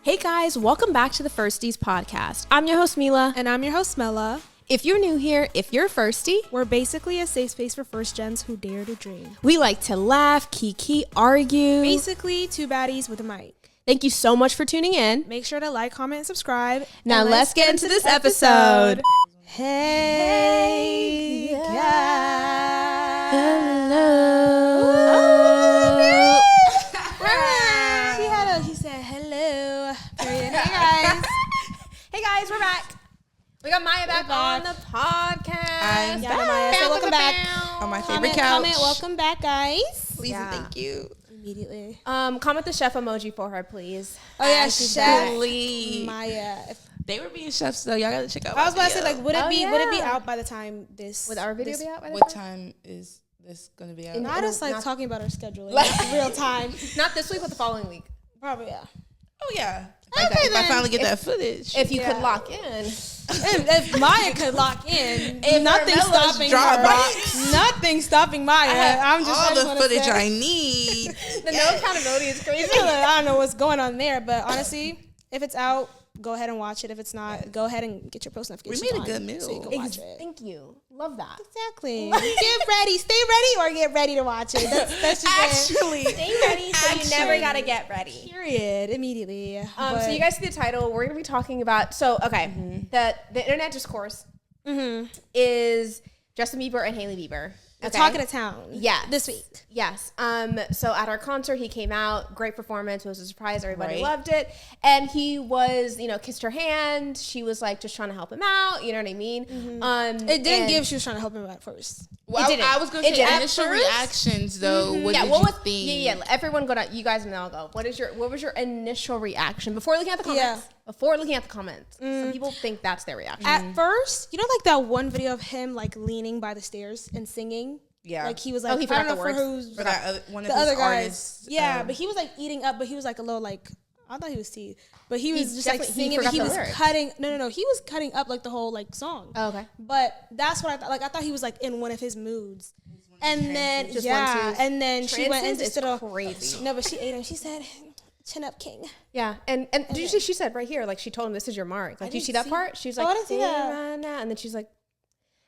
Hey guys, welcome back to the Firsties podcast. I'm your host MILA. And I'm your host MILA. If you're new here, if you're a Firstie, we're basically a safe space for first gens who dare to dream. We like to laugh, kiki, argue. Basically, two baddies with a mic. Thank you so much for tuning in. Make sure to like, comment, and subscribe. Now let's get into this episode. Hey guys. Hello. She said hello. Period. Hey guys. Hey guys, we're back. We got Maya back on the podcast. Yeah, Maya. So welcome back on my favorite couch. Comment. Welcome back, guys. Please and thank you. Immediately. Comment the chef emoji for her, please. Oh yeah, Ashley. Maya. They were being chefs though. Y'all gotta check out. I was about to say, like, would it be yeah. out by the time this? Would our video be out by the What time? time is this gonna be out? Not us like talking about our schedule, like real time. Not this week, but the following week. Probably yeah. Oh yeah. Okay, if I finally get that footage. If you could lock in. If Maya could lock in, Nothing's stopping her. Nothing's stopping Maya. I'm just all the footage I need. The no accountability is crazy. I don't know what's going on there, but honestly, if it's out, go ahead and watch it. If it's not, go ahead and get your post notifications. We made a good meal. So you can watch it. Thank you. Love that. Exactly. Get ready. Stay ready or get ready to watch it. That's just Actually, Stay ready so you never gotta get ready. period. Immediately. So you guys see the title. We're gonna be talking about. So okay, the internet discourse is Justin Bieber and Hailey Bieber. The talk of the town. Yeah, This week. Yes. So at our concert, he came out. Great performance. It was a surprise. Everybody Right. loved it. And he was, kissed her hand. She was like just trying to help him out. You know what I mean? It didn't give. She was trying to help him at first. well, It didn't. I was gonna It say didn't. initial At first? reactions though. What did what you was, think? Yeah. Everyone go down. You guys and then I'll go. What was your initial reaction before looking at the comments? Yeah. Before looking at the comments. Some people think that's their reaction. At first, like that one video of him like leaning by the stairs and singing. Yeah. Like he was like, he I forgot don't know the for words. who's For that one of the his other guys. artists. Yeah, but he was like eating up, but he was like a little like, I thought he was tea, but he was just like definitely- he singing. But he forgot was the lyrics. cutting. No. He was cutting up like the whole like song. Oh, okay. But that's what I thought. Like I thought he was like in one of his moods. And then Just yeah, one, two. and then she went and Trances just did a is crazy. No, but she ate him. She said, "Chin up, king." Yeah, and did you see? She said right here, like she told him, "This is your mark." Like, do you see that part? She was like, I didn't see that. and then she's like,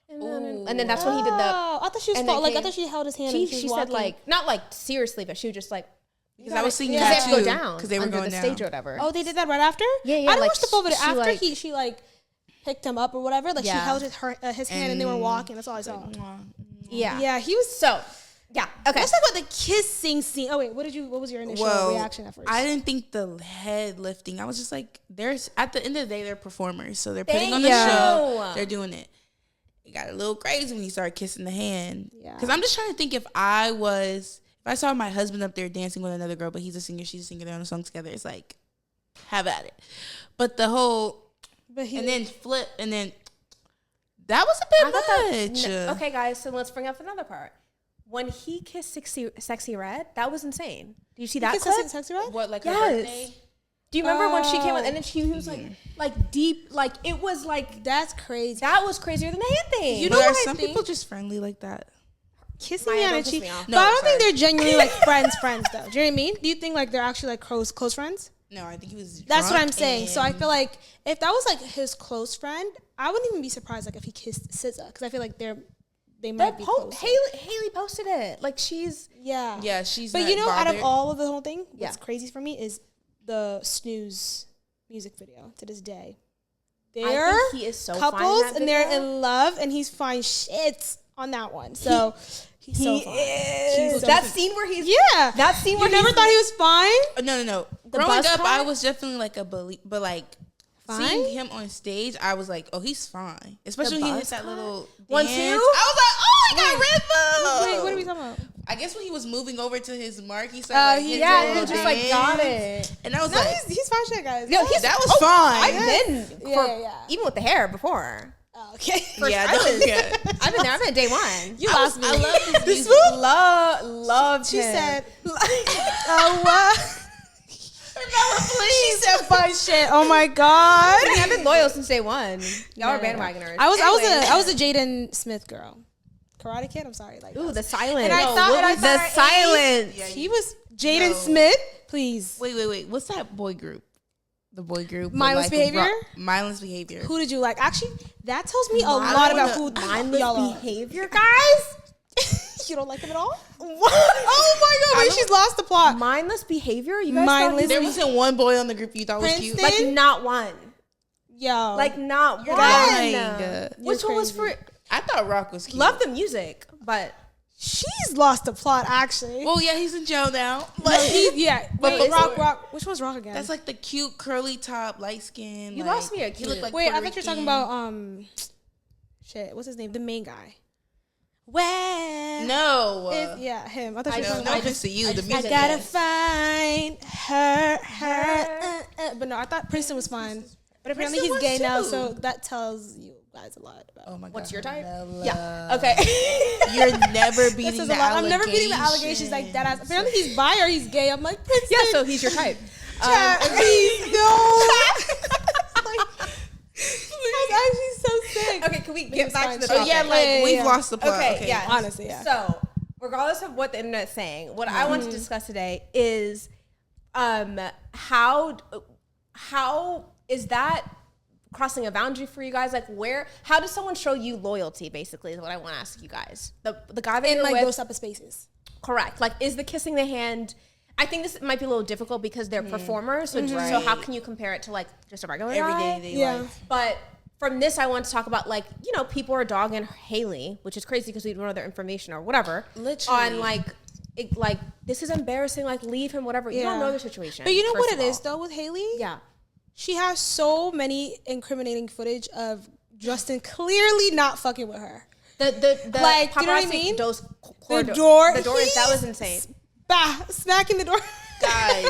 and then that's when he did the. Oh, I thought she was and then like I came- thought she held his hand. and She was said walking. like not like seriously, but she was just like because I was singing because they that have to too. go down Because they were under going the down. stage or whatever. Oh, they did that right after? Yeah, I didn't like, watch the full video. she, After like- she like picked him up or whatever. Like she Yeah. held his hand and they were walking. That's all I saw. yeah, Yeah, he was. So yeah, okay. Let's talk about the kissing scene. Oh wait, what was your initial reaction at first? I didn't think the head lifting. I was just like, there's at the end of the day, they're performers, so they're putting on the show. They're doing it. It got a little crazy when he started kissing the hand. Yeah. Because I'm just trying to think if I saw my husband up there dancing with another girl, but he's a singer, she's a singer, they're on a song together. It's like, have at it. But the whole, and then flip, and then that was a bit much. Okay, guys, so let's bring up another part. When he kissed Sexy Red, that was insane. Do you see that clip? Sexy Red? What, like her Yes. birthday? Do you remember when she came on and then he was like deep, like it was like That's crazy. that was crazier than the hand thing. You But know are what I some think? people just friendly like that? Kissing Maya, on don't a piss cheek. me off. But I don't No, think they're genuinely like friends though. Do you know what I mean? Do you think like they're actually like close friends? No, I think he was. That's what drunk I'm saying. So I and- feel like if that was like his close friend, I wouldn't even be surprised like if he kissed SZA because I feel like they might be close. Haley posted it. Like she's Yeah, she's. But not out of bothered. all of the whole thing, Yeah. what's crazy for me is the Snooze music video to this day. I They're think he is so fine in couples that and they're video. in love, and he's fine shit on that one. So he's so fine. He's so that fine. scene where he's That scene you where never he's- thought he was fine. No. Growing bus up, car? I was definitely like a but like Fine? seeing him on stage, I was like, oh, he's fine. Especially when he hit bus that car? little 1, 2? dance. I was like, oh, I got rhythm. Wait, what are we talking about? I guess when he was moving over to his mark, he started like, hitting yeah, the he little just like dance. got it. And I was No, like, he's fine shit, guys. No, he's that was fine. I've been Yeah. even with the hair before. Oh, okay. yeah, I that was was- good. I've been there. I've been at day one. You lost me. I love his music. Loved She him. said, "Oh what?" She said, "Fine shit." Oh my god. I've been loyal since day one. Y'all are bandwagoners. I was a Jaden Smith girl. Karate Kid. I'm sorry. Like, Ooh, the silence. And I thought the silence. he was Jaden Smith. Please. Wait. What's that boy group? the boy group. Mindless Behavior? Mindless Behavior. Who did you like? Actually, that tells me a lot about who Mindless y'all Behavior, guys. You don't like them at all? What? Oh my god, wait, she's lost the plot. Mindless Behavior? You guys Mindless. There wasn't one boy on the group you thought was cute. like not one. Yo. Like not You're one. lying. Which one was for? I thought Rock was cute. Love the music, but she's lost the plot actually. Well, yeah, he's in jail now. No, But wait, before- Rock. Which one's Rock again? That's like the cute curly top, light skin. you like, lost me. You look like wait, I Puerto thought you were talking Rican. about shit. What's his name? The main guy. Well, No. yeah, him. I thought you were No, talking no about. offense to you. The I music. gotta is- find her. But no, I thought Princeton was fine. But apparently he's Princeton gay was now, too. so that tells you guys a lot about. Oh my god. What's your type? Bella. Yeah. Okay. You're never That beating says the a lot. I'm never beating the allegations like that. Ass. Apparently he's bi or he's gay. I'm like Princeton. Yeah. So he's your type. Please no. I was actually so sick. Okay. Can we get back to the So topic? yeah, like Yeah, we've yeah. lost the plot. Okay, yeah. Honestly, yeah. So, regardless of what the internet's saying, what I want to discuss today is how is that crossing a boundary for you guys? Like how does someone show you loyalty, basically, is what I want to ask you guys. The guy that In you're like with, those type of spaces. correct. Like, is the kissing the hand, I think this might be a little difficult because they're performers, so how can you compare it to like just a regular guy? Everyday Yeah. life. But from this, I want to talk about like, you know, people are dogging Haley, which is crazy because we don't know their information or whatever. Literally. On like this is embarrassing, like leave him, whatever. You don't know the situation. But you know what first it of is all. though with Haley? Yeah. She has so many incriminating footage of Justin clearly not fucking with her. The Like, you know what I paparazzi mean? The door. that was insane. Smacking the door. Guys.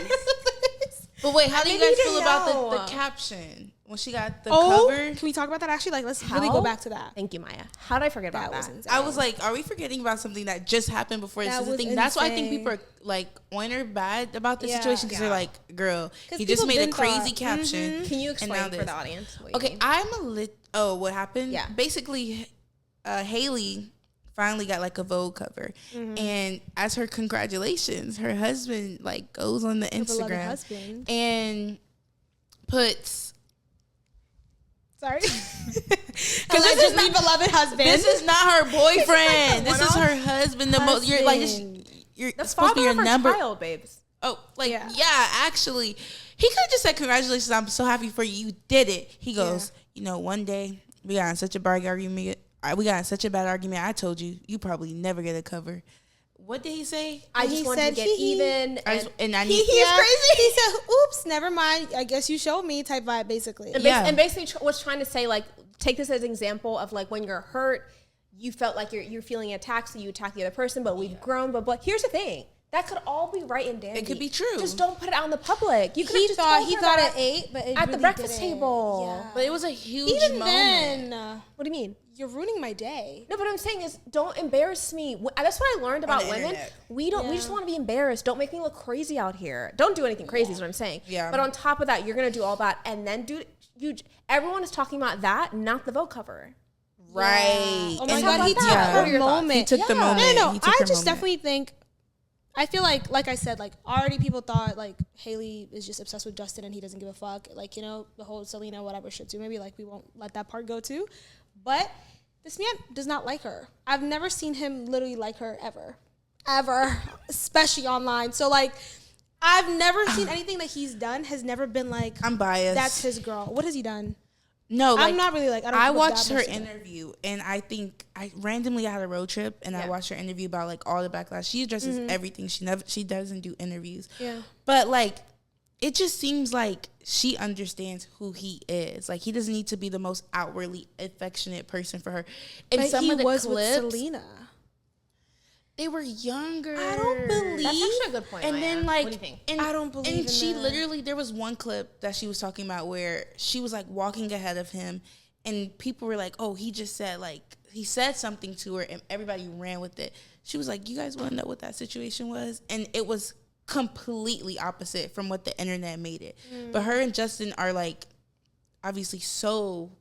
But wait, how do you Maybe guys you feel didn't about know. the caption when she got the Oh, cover? can we talk about that actually? Like, let's really go back to that. Thank you, Maya. How did I forget about That was that? insane. I was like, are we forgetting about something that just happened before this That is a was thing? That's why I think insane. people are like on her bad about this Yeah. situation because they're like, girl, 'Cause he just people made a been crazy thought- caption. Can you and explain now for this. the audience? What you Okay, mean? I'm a lit. Oh, what happened? Yeah. Basically, Haley finally got like a Vogue cover, and as her congratulations, her husband like goes on the beloved Instagram husband. and puts. Sorry. Because this is my beloved husband. This is not her boyfriend. This is one-off her husband. The most you're like you're The supposed to be father your of her number. child, babes. Oh, like Yeah. yeah. Actually, he could have just said congratulations. I'm so happy for you. You did it. He goes, you know, one day we got in such a bad argument. We got in such a bad argument. I told you, you probably never get a cover. What did he say? I He just wanted to said get he- even. And I He, need. he's crazy. He said, "Oops, never mind. I guess you showed me." Type vibe, basically. And, Yeah. and basically was trying to say, like, take this as an example of like when you're hurt, you felt like you're feeling attacked, so you attack the other person, but we've grown. But here's the thing. That could all be right and dandy. It could be true. Just don't put it out in the public. You could He just thought told he her thought that it ate, but it at the really breakfast didn't. table. Yeah. But it was a huge Even moment. then, What do you mean? you're ruining my day. No, but what I'm saying is, don't embarrass me. That's what I learned about the women. internet. We don't. We just want to be embarrassed. Don't make me look crazy out here. Don't do anything crazy. Is what I'm saying. Yeah. But on top of that, you're gonna do all that, and then everyone is talking about that, not the Vogue cover. Right. Oh my And god, he about took that? What are her your thoughts? moment. He took the Yeah. moment. No, He took I her just moment. definitely think. I feel like I said, like already people thought like Haley is just obsessed with Justin and he doesn't give a fuck. Like, you know, the whole Selena whatever shit too. Maybe like we won't let that part go too. But this man does not like her. I've never seen him literally like her ever, especially online. So like, I've never seen anything that he's done has never been like I'm biased. that's his girl. What has he done? No, like, I'm not really like I don't. I look watched that her much into it. interview, and I think I randomly had a road trip, and I Yeah. watched her interview about like all the backlash. She addresses everything. She doesn't do interviews. Yeah. But like, it just seems like she understands who he is. Like he doesn't need to be the most outwardly affectionate person for her. And But some he of the was clips, with Selena. they were younger. I don't believe. That's actually a good point. And Maya. then like, what do you think? and, I don't believe And in she that. literally, there was one clip that she was talking about where she was like walking ahead of him, and people were like, "Oh, he just said like he said something to her," and everybody ran with it. She was like, "You guys want to know what that situation was?" And it was completely opposite from what the internet made it. But her and Justin are like obviously so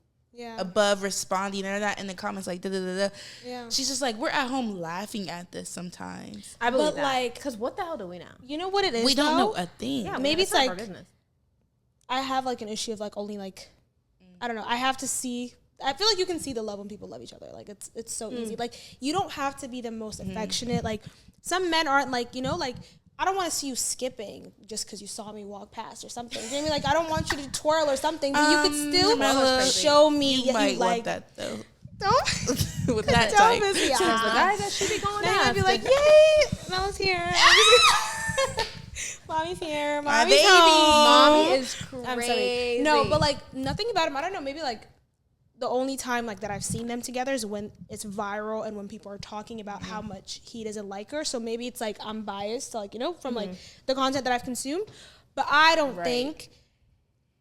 above responding and that in the comments like da da da da. Yeah. She's just like, we're at home laughing at this sometimes. I believe but, that. like, because what the hell do we know? You know what it is? We don't though? know a thing. Yeah, maybe that's it's none of like- our business. I have like an issue of like only like, I don't know. I have to see. I feel like you can see the love when people love each other. Like it's so easy. Like you don't have to be the most affectionate. Like some men aren't like, you know, like I don't want to see you skipping just because you saw me walk past or something. You know what I mean? Like I don't want you to twirl or something, but you could still show me you might like want that though. Don't With that don't type. miss me The out. guy that should be going Then out. I'd be like, yay, Mella's here. Mommy's here. My Mommy's baby. home. Mommy is I'm crazy. sorry. No, but like nothing about him. I don't know. Maybe like the only time like that I've seen them together is when it's viral and when people are talking about how much he doesn't like her. So maybe it's like I'm biased, like, you know, from like the content that I've consumed. But I don't think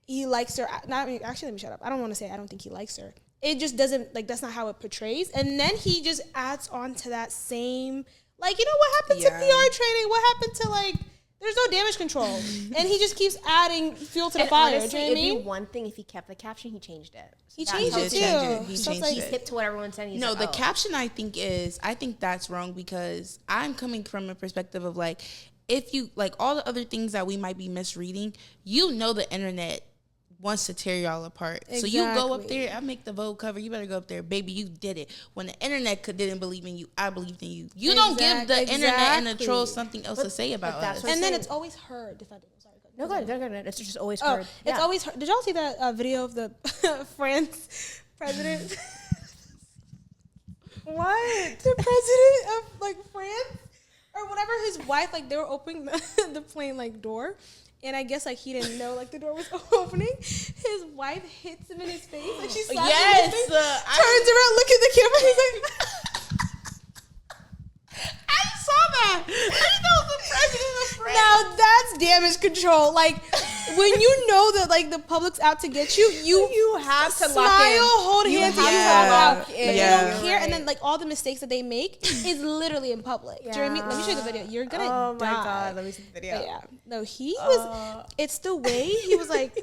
he likes her. Actually, let me shut up. I don't want to say I don't think he likes her. It just doesn't, like, that's not how it portrays. And then he just adds on to that same, like, you know what happened to PR training? What happened to, like, there's no damage control. And he just keeps adding fuel to the fire. Honestly, do you know what I it'd mean? be one thing if he kept the caption. He changed it. He changed it, too. He So it's changed like, He's hip to what everyone's saying. He's No, like, the oh. caption I think that's wrong because I'm coming from a perspective of like, if you, like all the other things that we might be misreading, you know the internet wants to tear y'all apart. So you go up there, I make the Vogue cover, you better go up there. Baby, you did it. When the internet didn't believe in you, I believed in you. You don't give the internet and the trolls something else to say about us. and then it's always her defending. Sorry. No, go ahead. It's just always Oh, heard. it's always her. Did y'all see that video of the France president? What? The president of like France or whatever, his wife, like they were opening the plane like door. And I guess like he didn't know like the door was opening. His wife hits him in his face. Like she slaps him in his face, turns around, look at the camera. He's like, I saw that. I didn't know the president of France. Now that's damage control. Like when you know that like the public's out to get you, you have to smile, lock in. hold You hands, have you to walk out. lock But in. you Yeah. don't care. And then like all the mistakes that they make is literally in public. Do you know what I mean? Let me show you the video. You're gonna Oh die. my god, let me see the video. But yeah. No, he was. It's the way he was like.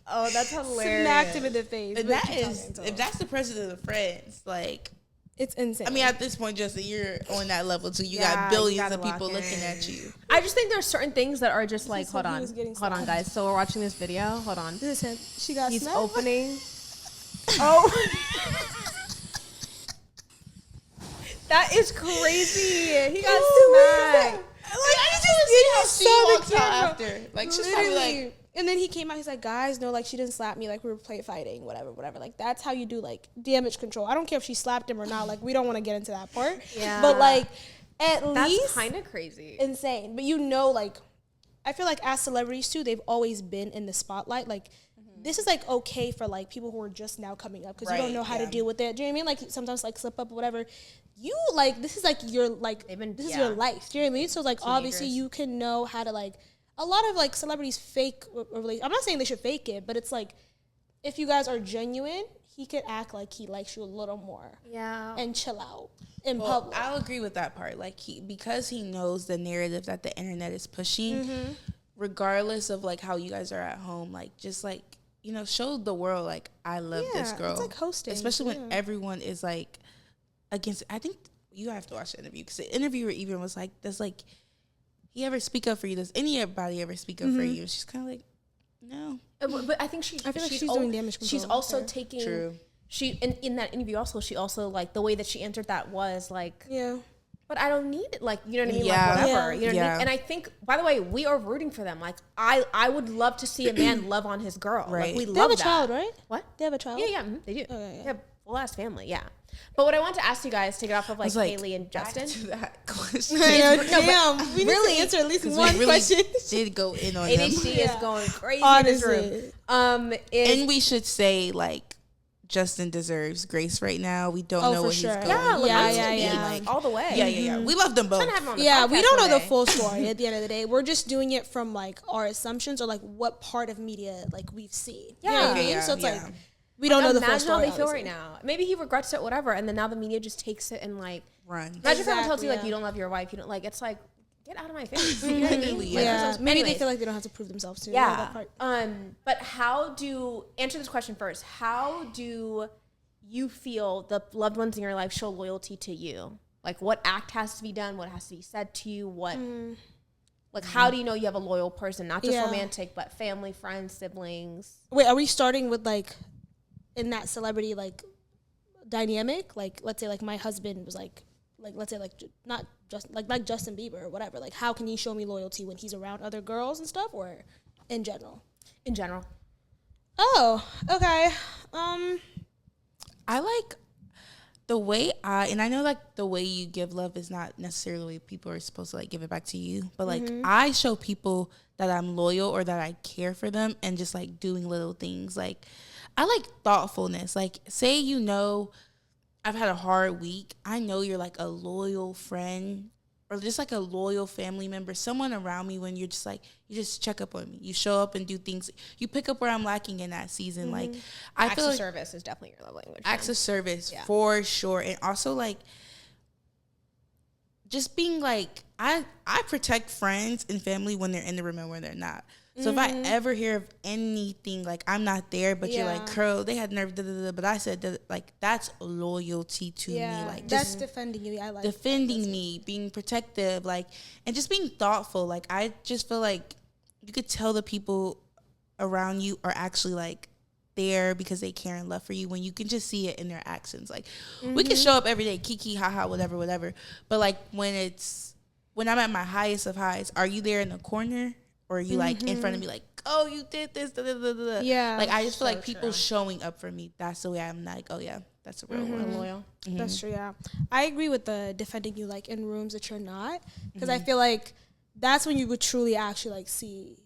Oh, that's hilarious. Smacked him in the face. And But that keep is, talking, if that's the president of France, like, it's insane. I mean, at this point, Justin, you're on that level too. You Yeah, got you billions gotta of people lock looking in. at you. I just think there's certain things that are just like, is hold when he on, was getting hold on, slapped. guys. So we're watching this video. Hold on. this is him. She got He's smacked. opening. Oh, that is crazy. He got smacked. Like, I just She walks out after. Like, she's probably like, and then he came out. He's like, guys, no, like she didn't slap me. Like we were play fighting, whatever. Like that's how you do like damage control. I don't care if she slapped him or not. Like we don't want to get into that part. Yeah. But like, at That's least kind of crazy. insane. But you know, like, I feel like as celebrities too, they've always been in the spotlight. Like, this is like okay for like people who are just now coming up because you don't know how to deal with it. Do you know what I mean? Like sometimes like slip up or whatever. You like this is like your like this is your life. Do you know what I mean? So like obviously you can know how to like. A lot of like celebrities fake a relationship. I'm not saying they should fake it, but it's like if you guys are genuine, he could act like he likes you a little more. Yeah. And chill out in well, public. I'll agree with that part. Like because he knows the narrative that the internet is pushing, regardless of like how you guys are at home, like just like, you know, show the world like I love this girl. It's like hosting. Especially when everyone is like against. I think you have to watch the interview because the interviewer even was like, "Does like he ever speak up for you? Does anybody ever speak up for you?" She's kind of like, "No." But I think I feel like she's doing damage control. She's also taking. True. She in that interview also she also like the way that she answered that was like. Yeah. But I don't need it. Like, you know what I mean? Yeah. Like, whatever. Yeah. You know what I mean? And I think, by the way, we are rooting for them. Like, I would love to see a man love on his girl. Right. Like, we They love have a that. child, right? What? They have a child? Yeah, they do. Okay, yeah. They have a full-ass family, yeah. But what I want to ask you guys to get off of, like, like, Haley and Justin. To that question. Damn. We really need to answer at least We one really question. did go in on them. ADHD is going crazy Honestly. in this room. And we should say, like, Justin deserves grace right now. We don't know for what sure. he's going yeah, through. like, Yeah. like, all the way. Yeah. We love them both. I'm trying to have him on the Yeah, podcast we don't know one the day. full story at the end of the day. We're just doing it from like our assumptions or like what part of media like we've seen. You know what I mean? So it's like we don't know the full Imagine story. how they feel obviously. right now. Maybe he regrets it, whatever, and then now the media just takes it and like Run. Imagine if someone tells you like Exactly, you don't love your wife, you don't like. It's like get out of my face. You know what I mean? Like, Yeah, maybe they anyways. feel like they don't have to prove themselves too. Yeah. That part. But answer this question first. How do you feel the loved ones in your life show loyalty to you? Like what act has to be done? What has to be said to you? What Like, how do you know you have a loyal person? Not just romantic, but family, friends, siblings. Wait, are we starting with, like, in that celebrity, like, dynamic? Like, let's say, like, my husband was, like let's say, like, not just, like Justin Bieber or whatever. Like, how can he show me loyalty when he's around other girls and stuff, or in general? In general. Oh, okay. I like the way I know, like, the way you give love is not necessarily the way people are supposed to, like, give it back to you. But, like, I show people that I'm loyal or that I care for them and just, like, doing little things. Like, I like thoughtfulness. Like, say, I've had a hard week. I know you're, like, a loyal friend or just, like, a loyal family member, someone around me when you're just, like, you just check up on me. You show up and do things. You pick up where I'm lacking in that season. Like, I acts feel of like service is definitely your love language. Acts of service, for sure. And also, like, just being, like, I protect friends and family when they're in the room and when they're not. So if I ever hear of anything, like, I'm not there, but you're like, girl, they had nerve, but I said, like, that's loyalty to me. Like, that's defending you. I like defending me, being protective, like, and just being thoughtful. Like, I just feel like you could tell the people around you are actually, like, there because they care and love for you when you can just see it in their actions. Like, we can show up every day, kiki, haha, whatever. But, like, when I'm at my highest of highs, are you there in the corner? Or are you, like, in front of me, like, oh, you did this, da, da, da, da, da. Yeah. Like, I just feel like people showing up for me, that's the way I'm like, oh, yeah, that's a real one. Loyal. That's true, yeah. I agree with the defending you, like, in rooms that you're not. Because I feel like that's when you would truly actually, like, see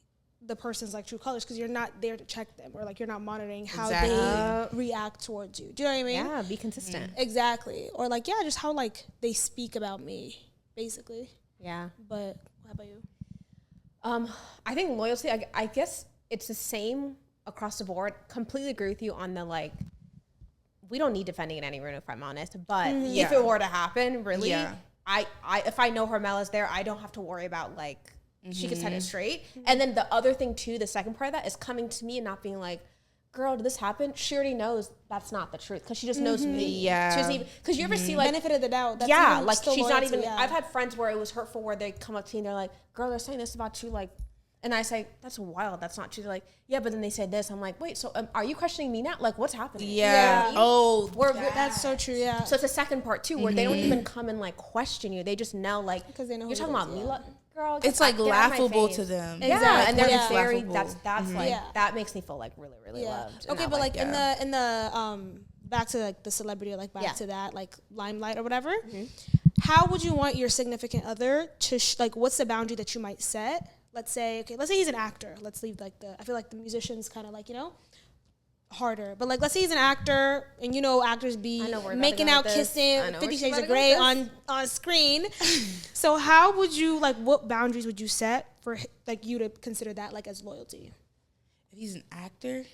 the person's, like, true colors. Because you're not there to check them. Or, like, you're not monitoring how they react towards you. Do you know what I mean? Yeah, be consistent. Exactly. Or, like, yeah, just how, like, they speak about me, basically. Yeah. But how about you? I think loyalty, I guess it's the same across the board. Completely agree with you on the, like, we don't need defending in any room, if I'm honest. But if it were to happen, really, I if I know HERMELLA's there, I don't have to worry about, like, she can set it straight. And then the other thing, too, the second part of that is coming to me and not being like, girl, did this happen? She already knows that's not the truth because she just knows me. Yeah. She doesn't even, because you ever see, like, benefit of the doubt. That's like, she's not even, yeah. I've had friends where it was hurtful where they come up to me and they're like, girl, they're saying this about you, like, and I say, that's wild, that's not true. They're like, yeah, but then they said this. I'm like, wait, so are you questioning me now? Like, what's happening? Yeah. Oh, that's so true, yeah. So it's the second part, too, where they don't even come and, like, question you. They just know, like, because they know you're talking about MILA. Girl, it's, like, laughable to them. Yeah, and they're very, laughable. that's like, that makes me feel, like, really, really loved. Okay, but, like, in the back to, like, the celebrity, or, like, back to that, like, limelight or whatever, how would you want your significant other to, like, what's the boundary that you might set? Let's say he's an actor. Let's leave, like, I feel like the musicians kind of, like, you know, harder. But, like, let's say he's an actor, and, you know, actors be making out, kissing, 50 Shades of Grey on screen. So how would you, like, what boundaries would you set for, like, you to consider that, like, as loyalty? If he's an actor?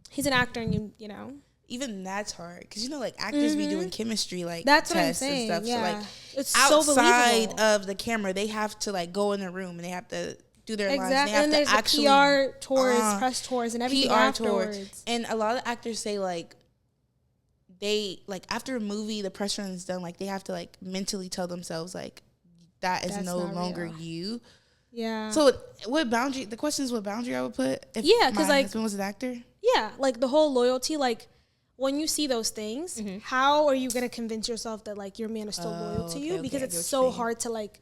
He's an actor, and you know. Even that's hard. Because, you know, like, actors be doing chemistry, like, that's tests what I'm saying, and stuff. Yeah. So, like, it's outside so of the camera, they have to, like, go in a room, and they have to do their lines. They have and to there's actually PR tours, press tours, and everything afterwards. Tours. And a lot of actors say, like, they, like, after a movie, the press run is done, like, they have to, like, mentally tell themselves, like, that's no longer real. You. Yeah. So what boundary, the question is what boundary I would put if because, my like, husband was an actor? Yeah. Like, the whole loyalty, like, when you see those things, how are you going to convince yourself that, like, your man is still loyal to you? Because it's so hard to, like,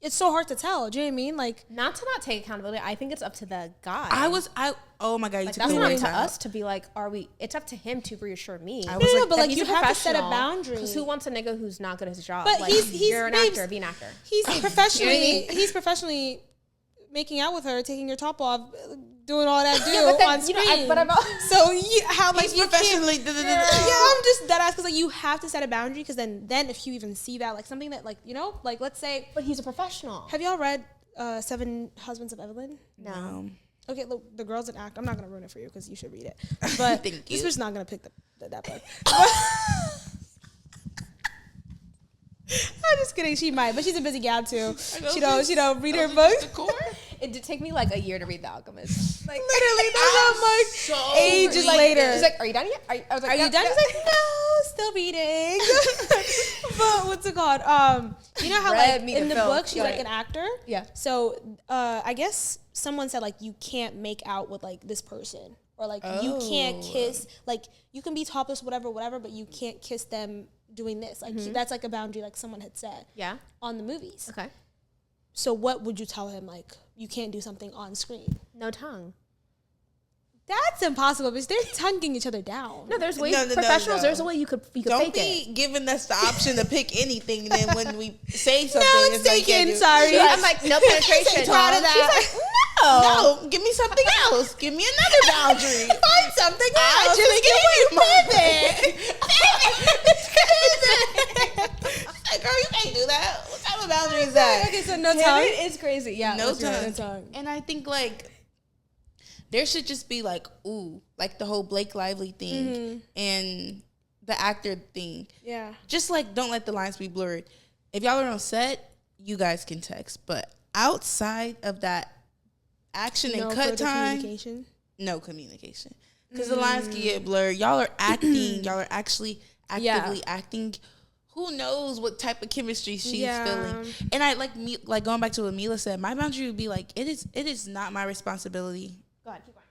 it's so hard to tell. Do you know what I mean? Like, not to not take accountability. I think it's up to the guy. Oh my God. Like, that's not up to us to be like, it's up to him to reassure me. But like, you have to set a boundary. Because who wants a nigga who's not good at his job? But like, you're an actor, be an actor. He's professionally making out with her, taking your top off, doing all that on screen. You know, how, like, he's professionally. I'm just dead ass because, like, you have to set a boundary because then if you even see that, like, something that, like, you know, like, let's say. But he's a professional. Have y'all read 7 Husbands of Evelyn? No. Okay, look, the girl's an actor. I'm not gonna ruin it for you because you should read it. But this bitch not gonna pick that book. I'm just kidding. She might, but she's a busy gal too. She don't read her books. It did take me like a year to read The Alchemist. Literally, that's not much. Ages later. She's like, "Are you done yet?" I was like, "Are you done?" She's like, "No, still beating. But what's it called? You know how Red like meat in and the film. book she's like an actor. Yeah. So I guess someone said like you can't make out with like this person, or like you can't kiss. Like you can be topless, whatever, but you can't kiss them doing this. Like that's like a boundary. Like someone had said. Yeah. On the movies. Okay. So what would you tell him? Like you can't do something on screen. No tongue. That's impossible because they're tonguing each other down. No, there's ways. Professionals, there's a way you could Don't fake it. be giving us the option to pick anything, and then when we say something, No, it's taken. Sorry. I'm like, no penetration. Proud of that. She's like, no. No, give me something else. Give me another boundary. Find something else. I just gave you Like, girl, you can't do that. What type of boundary is that? Okay, so no tongue. It's crazy. Yeah. No that's tongue. And I think like there should just be like, ooh, like the whole Blake Lively thing and the actor thing. Yeah. Just like don't let the lines be blurred. If y'all are on set, you guys can text. But outside of that action and cut time, no communication. Because the lines can get blurred. Y'all are acting. Y'all are actually actively acting. Who knows what type of chemistry she's feeling? And I like going back to what MILA said. My boundary would be like, it is not my responsibility. Go ahead, keep going.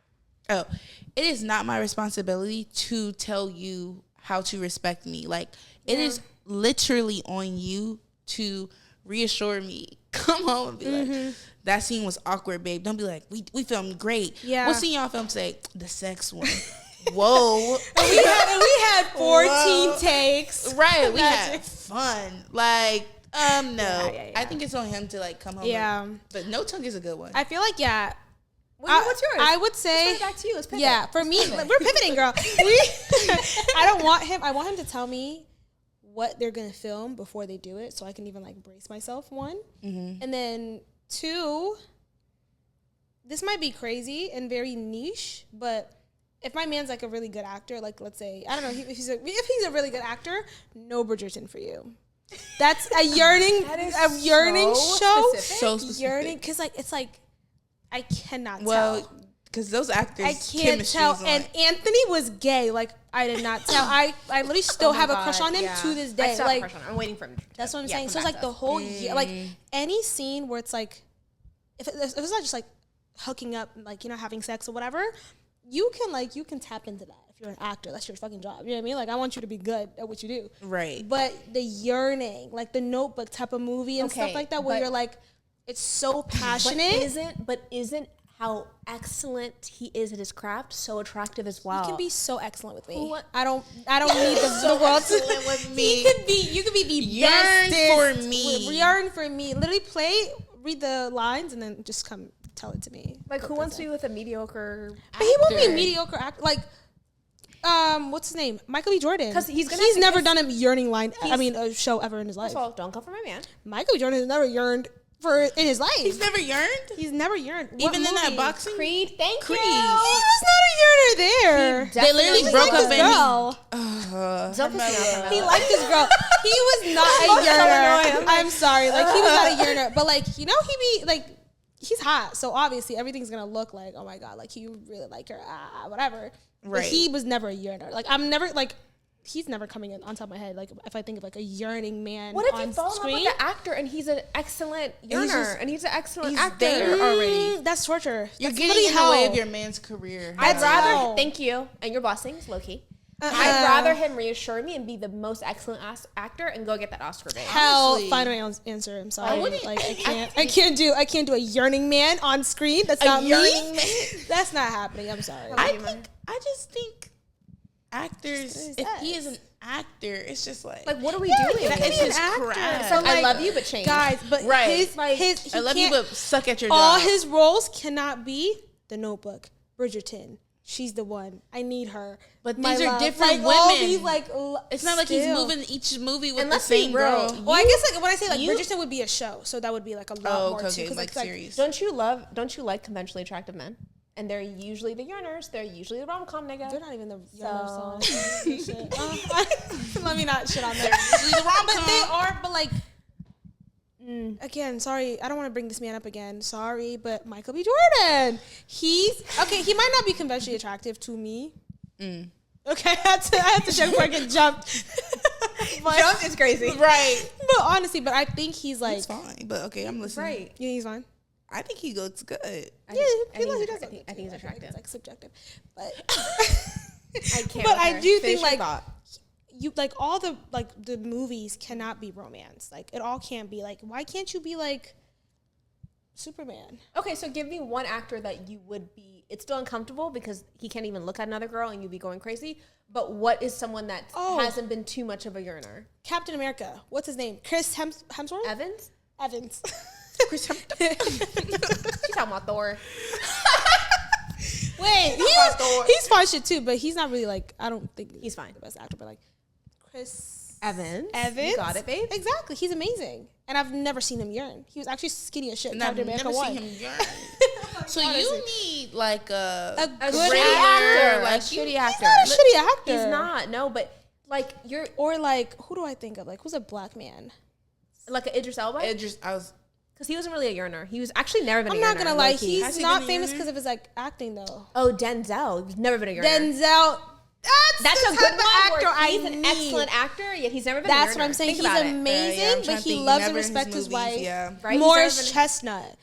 Oh, it is not my responsibility to tell you how to respect me. Like it is literally on you to reassure me. Come home and be like, that scene was awkward, babe. Don't be like, we filmed great. Yeah. What scene y'all filmed today? The sex one. Whoa. we had 14 takes. Right. We had fun. Like, no. Yeah. I think it's on him to like come home. Yeah. But no tongue is a good one. I feel like, What's yours? I would say, Let's put it back to you. Let's pivot. yeah, for me, we're pivoting, girl. I want him to tell me what they're going to film before they do it so I can even like brace myself, one. And then two, this might be crazy and very niche, but if my man's like a really good actor, like let's say, I don't know, if he's a really good actor, no Bridgerton for you. That's a yearning show. Specific. So specific. Yearning, because like it's like I cannot tell. Well, because those actors, I can't tell. And Anthony was gay. Like I did not tell. I literally still have a crush on him to this day. I still have a Like crush on him. I'm waiting for him. that's what I'm saying. So it's like the whole year, like any scene where it's like, if it's not just like hooking up, like having sex or whatever. You can tap into that if you're an actor. That's your fucking job. You know what I mean? Like, I want you to be good at what you do. Right. But the yearning, like the Notebook type of movie and stuff like that, where you're like, it's so passionate. But isn't how excellent he is at his craft so attractive as well? You can be so excellent with me. What? I don't need the world to with me. You could be the Yearn bestest. for me. Yearn for me. Literally read the lines, and then just come tell it to me. Like, who wants to be with a mediocre But he won't be a mediocre actor. Like, what's his name? Michael B. Jordan. Because he's never done a yearning line. a show ever in his life. First of all, don't come for my man. Michael B. Jordan has never yearned in his life. He's never yearned? He's never yearned. Even in that boxing? Creed, thank Creed. you. He was not a yearner there. They literally broke up and and he liked this girl. He was not a yearner. I'm sorry. Like, he was not a yearner. But, like, he be, like, he's hot. So, obviously, everything's going to look like, oh, my God, like, you really like her, whatever. Right. But he was never a yearner. Like, I'm never, like, he's never coming in on top of my head. Like, if I think of, like, a yearning man what if on you fall screen? in love with the actor and he's an excellent yearner and he's an excellent actor there already? That's torture. You're That's getting in the hell. way of your man's career. I'd rather, thank you, and your blessings, low-key. I'd rather him reassure me and be the most excellent actor and go get that Oscar bait. Hell, Honestly. find my own answer. I'm sorry. wouldn't- Like, I can't do a yearning man on screen. That's not me. yearning man? That's not happening. I'm sorry. I just think actors, if he is an actor, it's just like what are we doing? it's an just actor. crap. So, I love you, but change. Guys, but Right. his I love you, but suck at your all job. his roles cannot be The Notebook, Bridgerton. She's the one. I need her. But My these are love. different like, all women. these, like, It's not like he's still. moving each movie with And the let's be same real. girl. Well, I guess like when I say like Bridgerton would be a show, so that would be like a lot more too. Okay, 'Cause like it's like series. Don't you like conventionally attractive men? And they're usually the yearners. They're usually the rom-com nigga. they're not even the So- song. Let me not shit on them. Usually the rom-com. But they are. But like, again, sorry, I don't want to bring this man up again. Sorry, but Michael B. Jordan, he's okay. He might not be conventionally attractive to me. Okay, I had to joke before I get jumped. Jumped is crazy. Right. But honestly, I think he's like... It's fine, but okay, I'm listening. Right. Yeah, he's fine. I think he looks good. I think he's attractive. It's like subjective. But... I can't. But I do Finish think your thought. you like all the like the movies cannot be romance. Like it all can't be like. Why can't you be like Superman? Okay, so give me one actor that you would be. It's still uncomfortable because he can't even look at another girl and you'd be going crazy. But what is someone that hasn't been too much of a yearner? Captain America. What's his name? Chris Hemsworth. Evans. Chris Hemsworth. She's talking about Thor. Wait, he's fine shit too, but he's not really like, I don't think he's fine. The best actor, but like Chris Evans. You got it, babe. Exactly. He's amazing. And I've never seen him yearn. He was actually skinny as shit. And I've never seen him yearn. So you need like a good shitty actor. like Shitty actor. He's not a shitty actor. He's not, no, but like you're. Or like, who do I think of? Like, who's a black man? Like an Idris Elba? Because he wasn't really a yearner. He was actually never been a yearner. I'm not going to lie. He's He's not famous because of his like acting though. Oh, Denzel. He's never been a yearner. Denzel. That's the a good type of one. actor He's I an need. excellent actor, yet he's never been That's a yearner. what I'm saying. Think He's about it. amazing, but he loves and respects his wife. Yeah. Right? Morris Chestnut.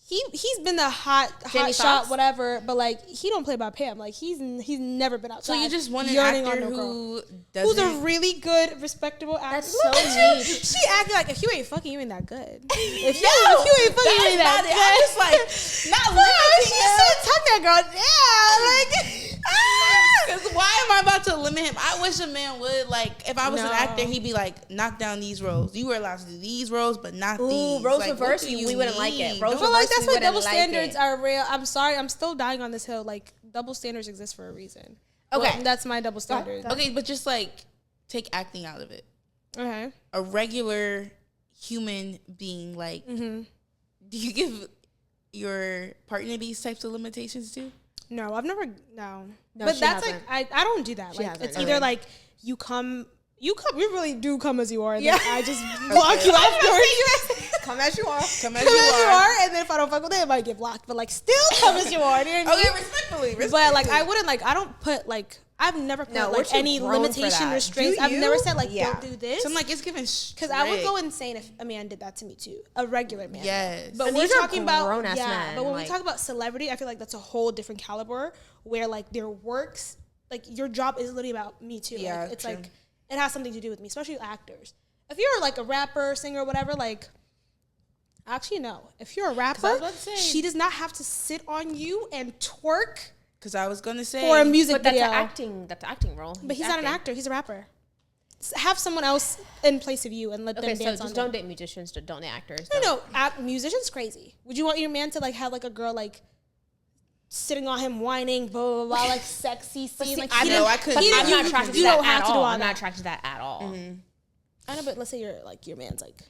He's been the hot Jamie shot, Foxx? whatever, but like he don't play by Pam. Like he's never been outside. So you just want an yearning actor on no who girl. doesn't... Who's a really good, respectable actor. That's Look so at you. niche. She acted like if you ain't fucking, you ain't that good. If you ain't fucking, you ain't that good. I'm just like, not limiting She's so tough, that girl. Yeah, like. Because why am I about to limit him? I wish a man would, like, if I was an actor, he'd be like, knock down these roles. You were allowed to do these roles, but not these. Roles like, reverse, we wouldn't like it. Roles But like that's we why double like standards it. are real. I'm sorry, I'm still dying on this hill. Like double standards exist for a reason. Okay. Well, that's my double standard. Okay, but just like take acting out of it. Okay. A regular human being, like, do you give your partner these types of limitations too? No, I've never. No, No, but she that's hasn't. like I don't do that. She Like hasn't. it's either like you come. You really do come as you are. And Yeah. then I just block you afterwards. Come as you are. Come as Come you as you are. are, and then if I don't fuck with it, I might get blocked. But like, still come as you are. You know what I mean? Okay, respectfully. But like, I wouldn't like. I don't put like. I've never put No, we're like too any grown for limitation that. restraints. Do I've never you? said like Yeah. don't do this. So I'm like, it's giving Because I would go insane if a man did that to me too. A regular man. Yes. But And we're these are talking about grown-ass men, But when like- we talk about celebrity, I feel like that's a whole different caliber where like their works, like your job is literally about me too. Yeah, Like, it's true. like it has something to do with me, especially actors. If you're like a rapper, singer, whatever, like actually no. If you're a rapper, about to say- she does not have to sit on you and twerk Because I was going to say. for a music But that's video. an acting role. But he's not an actor. He's a rapper. Have someone else in place of you and let Okay, them so dance just on don't them. date musicians, don't date actors. No, musicians crazy. Would you want your man to like have like a girl like sitting on him whining, blah blah blah, like sexy scene? see, Like I he know, didn't- I couldn't. he didn't- I'm not attracted to you that don't have at to do all. all I'm not that. attracted to that at all. I know, but let's say you're like your man's like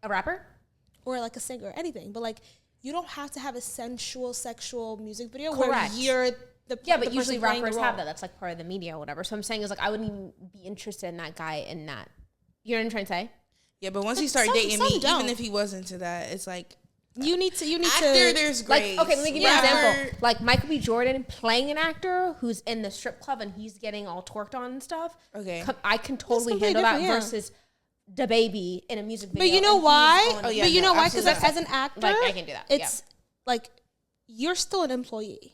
A rapper? or like a singer, anything, but like you don't have to have a sensual, sexual music video Correct. where you're the Yeah, but the usually person playing the rappers have role. that. That's like part of the media or whatever. So I'm saying is like I wouldn't even be interested in that guy in that. You know what I'm trying to say? Yeah, but once he But started dating some me, don't. even if he was into that, it's like, You need to. actor, there's Like, grace. okay, let me give you Rapper- an example. Like Michael B. Jordan playing an actor who's in the strip club and he's getting all twerked on and stuff. Okay. I can totally completely handle that different, yeah. versus the baby in a music video. But you know and he's why? going- Oh, yeah, but you no, know why? Because absolutely. as an actor, Like, I can do that, It's like you're still an employee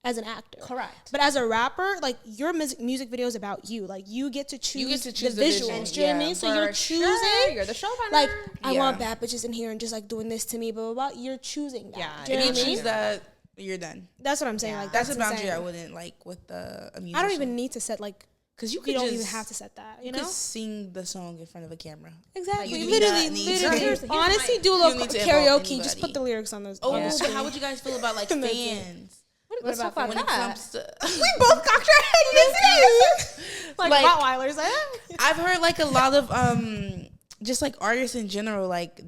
as an actor. Correct. But as a rapper, like your music video is about you. Like you get to choose, choose the the visuals. vision. Do you know what I Yeah, mean? So For you're sure. choosing. You're the showrunner. Like I Yeah. want bad bitches in here and just like doing this to me, blah blah blah. You're choosing that. Yeah, Do you know If what you I mean? choose that, you're done. That's what I'm saying. Yeah. Like That's a boundary insane. I wouldn't like with a musician. I don't even need to set like. Because you You could don't just, even have to set that. You you know. could sing the song in front of a camera. Exactly. You do Literally, not need to- literally. Here's Honestly, my- do a you little need to involve karaoke. Just anybody. put the lyrics on those. Oh, on the but screen. how would you guys feel about like That's it. fans? Let's talk about When it that. comes to We both cocked our heads. like like- Rottweilers. Eh? I've heard like a lot of just like artists in general, like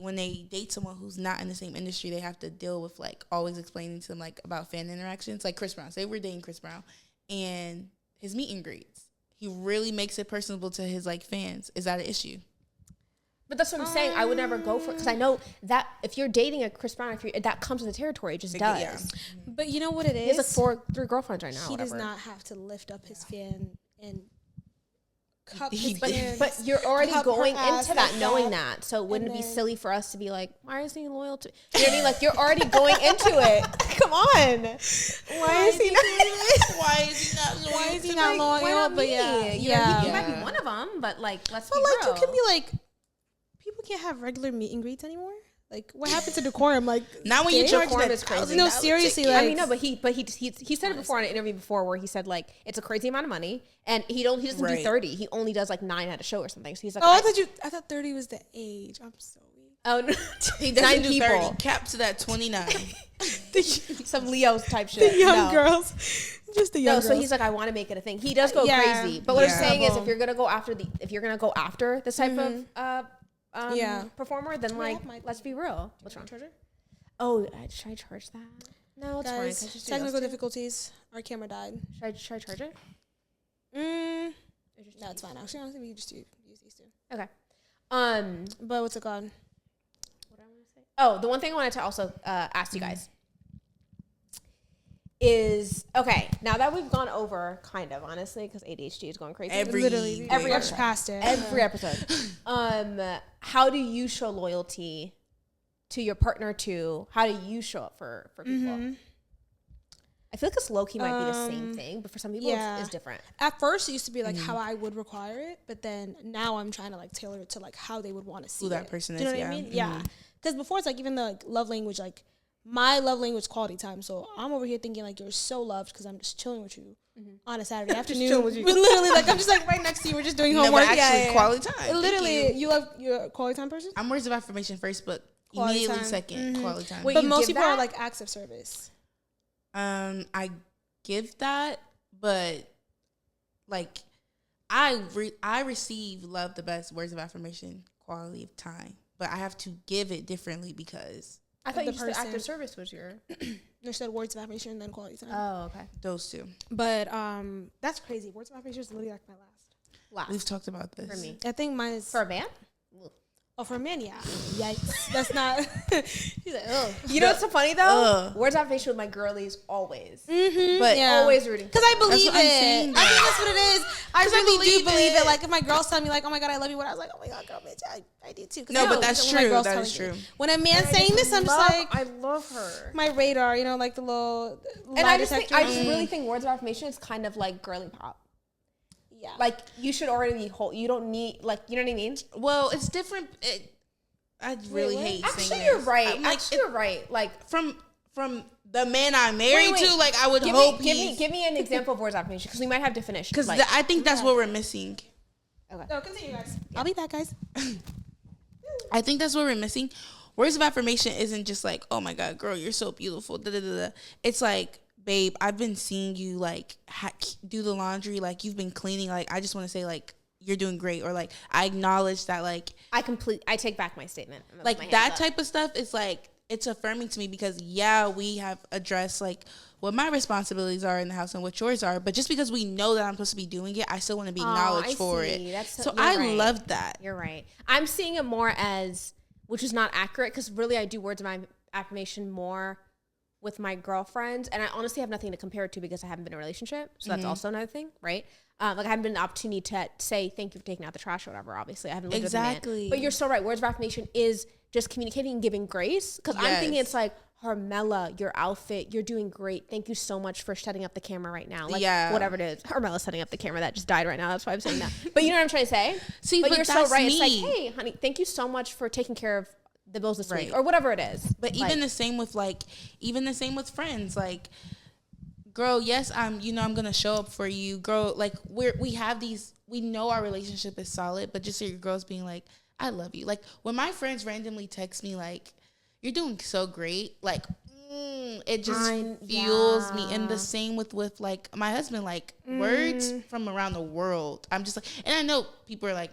when they date someone who's not in the same industry, they have to deal with like always explaining to them like about fan interactions. Like Chris Brown, say we're dating Chris Brown and his meet and greets, he really makes it personable to his like fans. Is that an issue? But that's what I'm saying. I would never go for it because I know that if you're dating a Chris Brown, that comes with the territory. It just does. Yeah. But you know what it is? He has like 3 girlfriends right now. He does not have to lift up his fan and cup his fan. But you're already going into that knowing that. So wouldn't it be silly for us to be like, why is he loyal to? You know what I mean? Like you're already going into it. Come on. Why is he not loyal? But yeah, he might be one of them. But like, let's be real. You can be like. People can't have regular meet and greets anymore. Like, what happened to decorum? Like, now when you charge that, is crazy. No, seriously. Like, I mean, no, but he said it before in an interview before where he said like it's a crazy amount of money, and he doesn't do 30. He only does like 9 at a show or something. So he's like, I thought 30 was the age. I'm so weak. Oh no, he doesn't do 30. Capped to that 29. Some Leo's type shit. The young girls. Just the young girls. So he's like, I want to make it a thing. He does go crazy. But what I'm saying is, if you're gonna go after this type of performer, then like let's be real. What's wrong? Charger? Oh, should I charge that? No, it's guys, fine. technical difficulties. Our camera died. Should I charge it? No, it's fine. Actually, honestly, we just use these two. Okay. But what's it called? What I want to say? Oh, the one thing I wanted to also ask you guys is now that we've gone over kind of honestly because ADHD is going crazy every episode past it every episode. How do you show loyalty to your partner? How do you show up for people? I feel like this low-key might be the same thing, but for some people it's different. At first it used to be like how I would require it, but then now I'm trying to like tailor it to like how they would want to see who that person is. Do you know what I mean? Yeah, because before it's like even the like, love language, like my love language is quality time. So I'm over here thinking like you're so loved because I'm just chilling with you on a Saturday afternoon. Chilling with you. But literally, like I'm just like right next to you. We're just doing homework. No, but actually, quality time. Literally, you love your quality time person. I'm words of affirmation first, but quality immediately time. second quality time. Wait, but most people are like acts of service. I give that, but like I receive love the best, words of affirmation, quality of time, but I have to give it differently because. I thought you said act of service was your. You said words of affirmation and then quality time. Oh, okay. Those two. But that's crazy. Words of affirmation is literally like my last. We've talked about this. For me. I think mine is. For a man? Oh, for a man, yeah. Yikes. That's not. She's like, oh. You know what's so funny though? Words of affirmation with my girlies always. But always rooting. Because I believe it. I think that's what it is. I really do believe it. Like if my girls tell me like, oh my God, I love you. When I was like, oh my God, girl, bitch, I do too. No, but that's true. That is true. When a man's saying this, I'm just like. I love her. My radar, you know, like the little and I just really think words of affirmation is kind of like girly pop. Yeah. Like you should already be whole. You don't need like, you know what I mean? Well, it's different. I really hate saying you're right. You're right. Like from the man I'm married to, like I would hope. Give me an example of words of affirmation because we might have definitions. Because like, I think that's what we're missing. Okay. No, continue, guys. I'll be back, guys. I think that's what we're missing. Words of affirmation isn't just like, oh my God, girl, you're so beautiful. Da, da, da, da. It's like, babe, I've been seeing you like do the laundry, like you've been cleaning. Like I just want to say like. You're doing great, or like I acknowledge that like I take back my statement. Like that type of stuff is like it's affirming to me because we have addressed like what my responsibilities are in the house and what yours are, but just because we know that I'm supposed to be doing it, I still want to be acknowledged for it. So I love that. You're right. I'm seeing it more as, which is not accurate because really I do words of my affirmation more with my girlfriends, and I honestly have nothing to compare it to because I haven't been in a relationship, so that's also another thing, right? Like I haven't been an opportunity to say thank you for taking out the trash or whatever. Obviously, I haven't lived with a man. But you're so right. Words of affirmation is just communicating and giving grace. Because I'm thinking it's like, HERMELLA, your outfit, you're doing great. Thank you so much for setting up the camera right now. Like whatever it is. HERMELLA setting up the camera that just died right now. That's why I'm saying that. But you know what I'm trying to say? See, but you're so right. It's like, hey, honey, thank you so much for taking care of the bills this week or whatever it is. But even the same with friends. Like, girl, yes, I'm gonna show up for you, girl. Like we have these, we know our relationship is solid, but just so your girls being like, I love you. Like when my friends randomly text me like, you're doing so great, like it just fuels me. And the same with like my husband, like words from around the world. I'm just like, and I know people are like,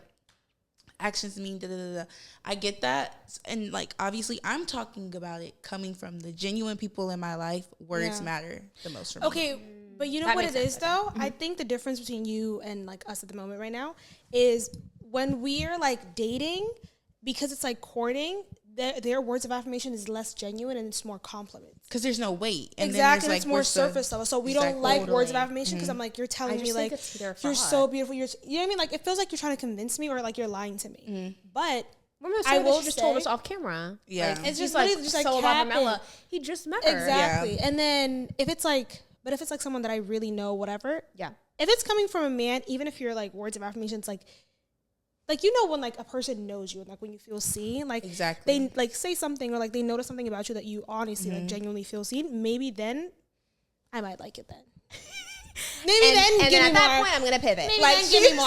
actions mean da da da da. I get that, and like obviously I'm talking about it coming from the genuine people in my life. Words matter the most for me. Okay, but you know what it is though? I think the difference between you and like us at the moment right now is when we're like dating, because it's like courting, their words of affirmation is less genuine and it's more compliments. Because there's no weight. And exactly. Then it's more surface level. So we don't like words of affirmation because I'm like, you're telling me like, you're so beautiful. You know what I mean? Like, it feels like you're trying to convince me or like you're lying to me. But I will just told us off camera. Yeah. Like, it's just like so about HERMELLA. He just met her. Exactly. Yeah. And then if it's like someone that I really know, whatever. Yeah. If it's coming from a man, even if you're like words of affirmation, it's like, you know, when like a person knows you and like when you feel seen, like they like say something or like they notice something about you that you honestly like genuinely feel seen, maybe then I might like it then. Maybe and then at that point I'm gonna pivot. Maybe like, then give me more.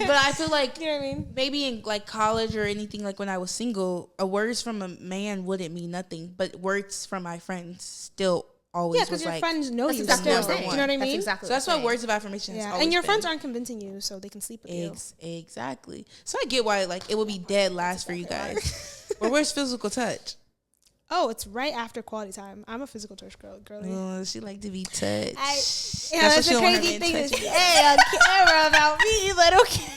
But I feel like, you know what I mean? Maybe in like college or anything, like when I was single, words from a man wouldn't mean nothing, but words from my friends still always because your like, friends know you exactly still. You know what I mean? That's exactly. So that's why words of affirmation. Yeah, and your friends aren't convincing you, so they can sleep with you. Exactly. So I get why like it would be dead last for you guys. But where's physical touch? Oh, it's right after quality time. I'm a physical touch girly. Oh, she like to be touched. That's the crazy thing to say on camera about me, but okay.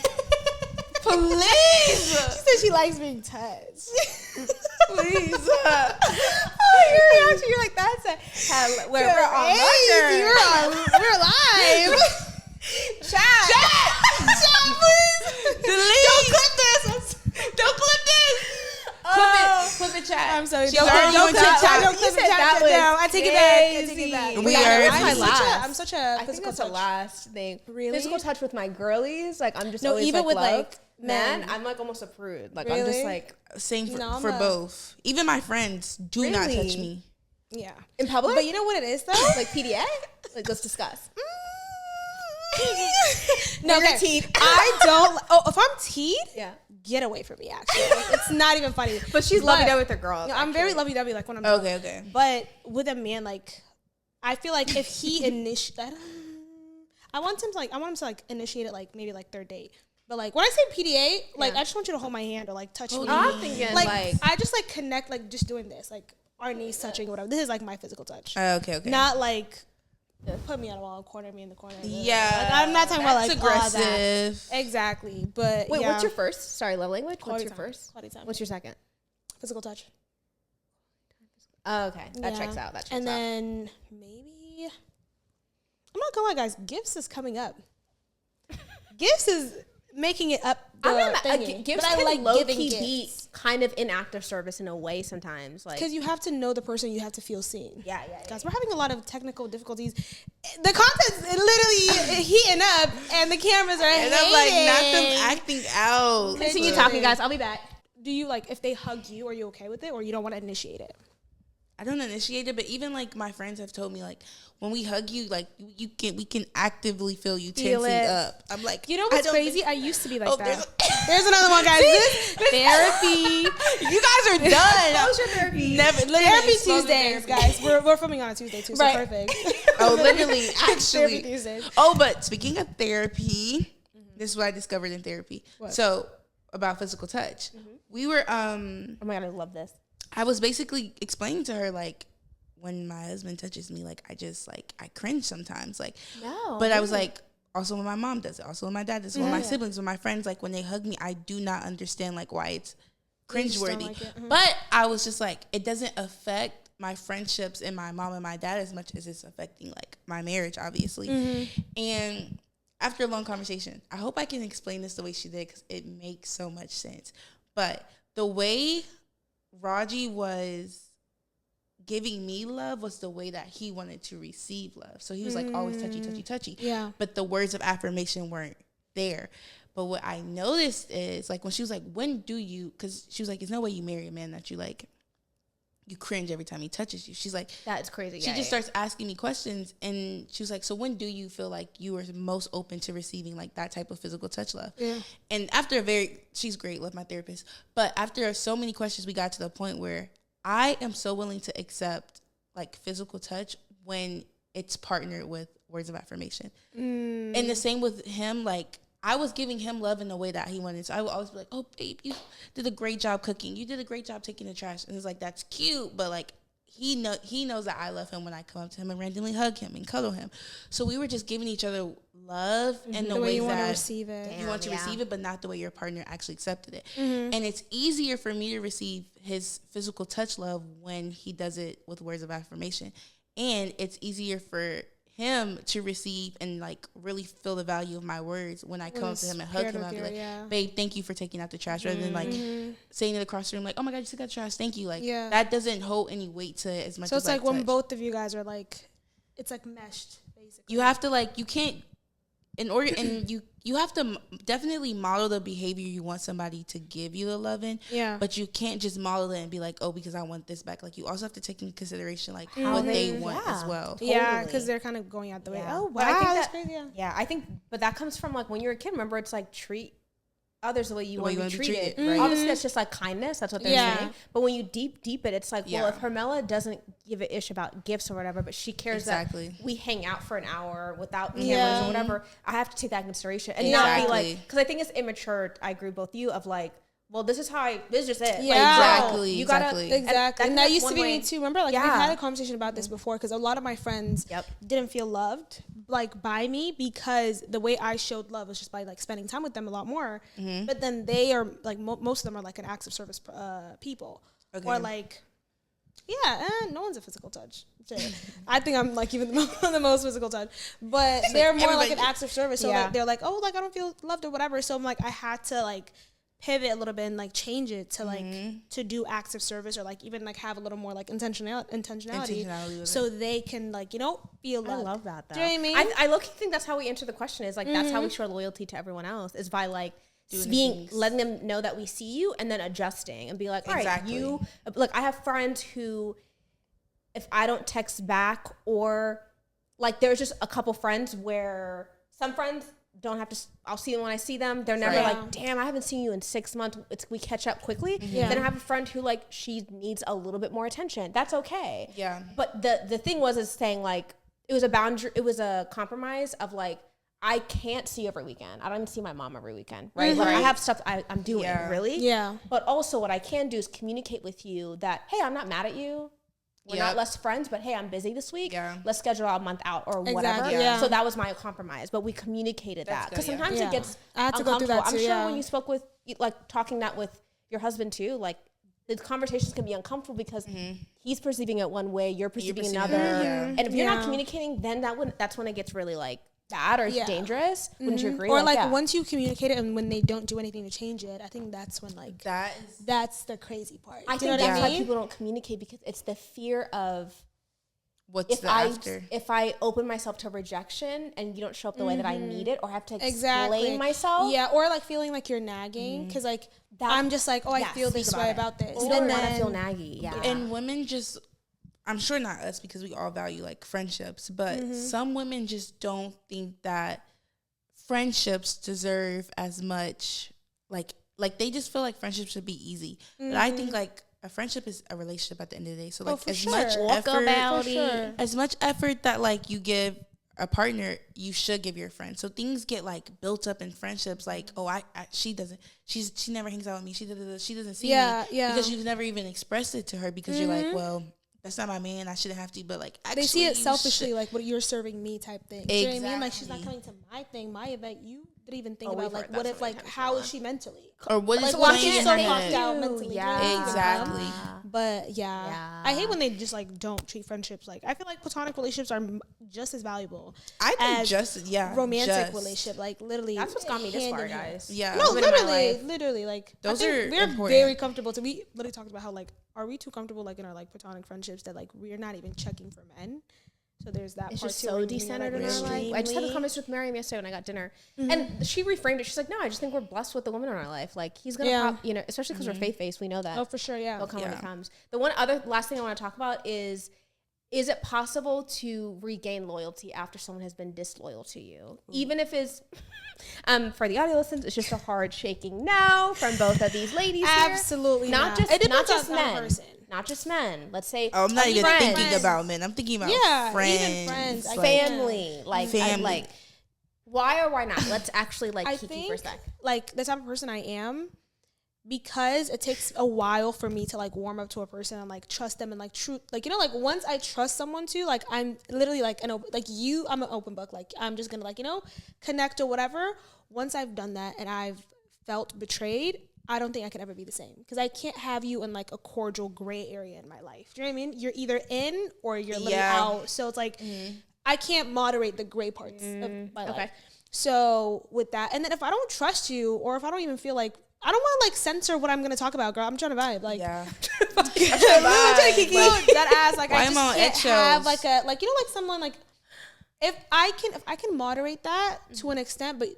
Please. She said she likes being touched. Please. Your reaction, you're like, that's we're on we're live. Chat, please. Delete. Don't clip this. Clip it, chat. I'm sorry. Don't clip it, chat. Don't clip it, chat. No, I take it back. I'm such a physical touch. The last thing. Really? Physical touch with my girlies. Like, I'm just always even with like men, I'm like almost a prude. Like, really? I'm just like same for both. Even my friends do not touch me. Yeah, in public. But you know what it is though? Like PDA. Like, let's discuss. No, your teeth. I don't. Oh, if I'm teeth, yeah, get away from me. Actually, it's not even funny. But she's lovey-dovey with her girls. No, I'm very lovey-dovey. Like when I'm okay. But with a man, like I feel like if he I want him to like initiate it like maybe like third date. But like when I say PDA, like I just want you to hold my hand or like touch me. I'm thinking like I just like connect like just doing this like our knees touching or whatever. This is like my physical touch. Okay. Not like put me on a wall, corner me in the corner. Yeah, like, I'm not talking about like aggressive. All that. Exactly, but wait, what's your first? Sorry, love language. What's your first? Quality time. What's your second? Physical touch. Oh, okay, that checks out. And then maybe I'm not gonna lie, guys. Gifts is coming up. Gifts is making it up. Gifts can like low-key be kind of in active service in a way sometimes, like because you have to know the person, you have to feel seen. Yeah. Guys, we're having a lot of technical difficulties. The content's literally heating up, and the cameras are and I'm like, not them acting out. Continue talking, guys. I'll be back. Do you like if they hug you? Are you okay with it, or you don't want to initiate it? I don't initiate it, but even like my friends have told me like when we hug you, like we can actively feel you tensing up. I'm like, you know what's crazy? I used to be like that. There's another one, guys. This therapy. You guys are done. What was your therapy? Never. Therapy Tuesdays, guys. We're filming on a Tuesday too, so right. Perfect. Oh, literally, actually. Therapy Tuesdays. Oh, but speaking of therapy, this is what I discovered in therapy. What? So about physical touch, we were. Oh my god, I love this. I was basically explaining to her like when my husband touches me, like I just like I cringe sometimes, like. No. But I was like, also when my mom does it, also when my dad does it, when my siblings, when my friends, like when they hug me, I do not understand like why it's cringeworthy. Like it. But I was just like, it doesn't affect my friendships and my mom and my dad as much as it's affecting like my marriage, obviously. And after a long conversation, I hope I can explain this the way she did because it makes so much sense. But the way Raji was giving me love was the way that he wanted to receive love. So he was like always touchy. Yeah. But the words of affirmation weren't there. But what I noticed is like when she was like, when do you, because she was like, there's no way you marry a man that you like, you cringe every time he touches you. She's like, that's crazy. She just starts asking me questions and she was like, so when do you feel like you are most open to receiving like that type of physical touch love? Yeah. And after she's great, love my therapist. But after so many questions, we got to the point where I am so willing to accept like physical touch when it's partnered with words of affirmation. And the same with him, like I was giving him love in the way that he wanted. So I would always be like, oh, babe, you did a great job cooking. You did a great job taking the trash. And it's like, that's cute. But like, he knows that I love him when I come up to him and randomly hug him and cuddle him. So we were just giving each other love in the way you want to that receive it. you want to receive it, but not the way your partner actually accepted it. Mm-hmm. And it's easier for me to receive his physical touch love when he does it with words of affirmation. And it's easier for him to receive and like really feel the value of my words when I come up to him and hug him. I'll be like, babe, thank you for taking out the trash, rather than like saying it across the room, like, oh my God, you took out the trash, thank you. Like that doesn't hold any weight to it as much. So as it's like when touch. both of you guys are like, it's like meshed basically. You have to like, you can't, in order, and you have to definitely model the behavior you want somebody to give you the loving. Yeah. But you can't just model it and be like, oh, because I want this back. Like you also have to take into consideration like what they want as well. Totally. Yeah, because they're kind of going out the way. Oh wow, I think that's crazy. Yeah, I think, but that comes from like when you're a kid. Remember, it's like treat others the way you want to be treated. Right? Obviously, that's just like kindness. That's what they're saying. But when you deep it, it's like, well, if HERMELLA doesn't give a ish about gifts or whatever, but she cares that we hang out for an hour without cameras or whatever, I have to take that into consideration and not be like, because I think it's immature. I agree with both you of like, well, this is just it. Yeah, like, you gotta exactly. And that used to be me too. Remember, like we had a conversation about this before, because a lot of my friends didn't feel loved like by me because the way I showed love was just by like spending time with them a lot more. But then they are like most of them are like an acts of service people, or like no one's a physical touch. I think I'm like even the most physical touch, but they're more like an acts of service. So they're like, oh, like I don't feel loved or whatever. So I'm like, I had to like pivot a little bit and like change it to like to do acts of service, or like even like have a little more like intentionality so they can like, you know, feel loved. I love that though. Do you know what I mean? I low-key think that's how we answer the question, is like that's how we show loyalty to everyone else, is by like letting them know that we see you and then adjusting and be like, all right, you like, I have friends who if I don't text back, or like there's just a couple friends where some friends don't have to, I'll see them when I see them. They're never like, damn, I haven't seen you in 6 months. We catch up quickly. Then I have a friend who like, she needs a little bit more attention. That's okay. Yeah. But the thing is saying like, it was a boundary, it was a compromise of like, I can't see you every weekend. I don't even see my mom every weekend, right? Like I have stuff I'm doing, really. Yeah. But also what I can do is communicate with you that, hey, I'm not mad at you. We're not less friends, but hey, I'm busy this week. Let's schedule a month out or whatever. So that was my compromise, but we communicated that. Because sometimes it gets uncomfortable. I'm sure when you spoke with, like talking that with your husband too, like the conversations can be uncomfortable because he's perceiving it one way, you're perceiving another. And if you're not communicating, then that's when it gets really like bad or dangerous. Wouldn't you agree? Or like once you communicate it and when they don't do anything to change it, I think that's when like that's the crazy part. I think that's why people don't communicate, because it's the fear of what's after. If I open myself to rejection and you don't show up the way that I need it, or have to explain myself. Yeah, or like feeling like you're nagging because like I'm just like, oh, I feel this way about this. Or then I feel naggy. Yeah. And women just, I'm sure not us, because we all value like friendships, but some women just don't think that friendships deserve as much, like they just feel like friendships should be easy. But I think like a friendship is a relationship at the end of the day. So like as much effort that like you give a partner, you should give your friend. So things get like built up in friendships, like, oh, she never hangs out with me, she doesn't see me because you've never even expressed it to her, because you're like, well, that's not my man, I shouldn't have to. But like, actually, they see it selfishly, like what you're serving me type thing. Exactly. You know what I mean? Like, she's not coming to my thing, my event. You didn't even think about like, what if like, how is she mentally, or what is like, she's so fucked out mentally? Yeah, exactly. But I hate when they just like don't treat friendships like. I feel like platonic relationships are just as valuable. I think romantic relationship, like literally. That's what's got me this far, guys. Yeah, no, literally, like we're very comfortable. So we literally talked about how like, are we too comfortable like in our like platonic friendships that like we're not even checking for men? So there's that. It's part just so decentered in our life. I just had a conversation with Miriam yesterday when I got dinner, and she reframed it. She's like, "No, I just think we're blessed with the woman in our life. Like he's gonna, pop, especially because we're faith-based. We know that. Oh, for sure, he'll come when he comes." The one other last thing I want to talk about is it possible to regain loyalty after someone has been disloyal to you, even if it's for the audio listeners, it's just a hard shaking no from both of these ladies. Absolutely not just men. Not just men. Let's say I'm not even thinking about men. I'm thinking about friends, even friends, family, like why or why not? Let's actually like kiki for a sec. Like the type of person I am, because it takes a while for me to like warm up to a person and like trust them and like like, you know, like once I trust someone to, like, I'm literally like I'm an open book. Like, I'm just gonna, like, you know, connect or whatever. Once I've done that and I've felt betrayed, I don't think I could ever be the same, because I can't have you in like a cordial gray area in my life. Do you know what I mean? You're either in or you're living out. So it's like, I can't moderate the gray parts of my life. So with that, and then if I don't trust you, or if I don't even feel like, I don't want to like censor what I'm going to talk about, girl. I'm trying to vibe. Like, I'm trying to kiki. That ass, like, I just can't have like a, like, you know, like someone like, if I can moderate that to an extent, but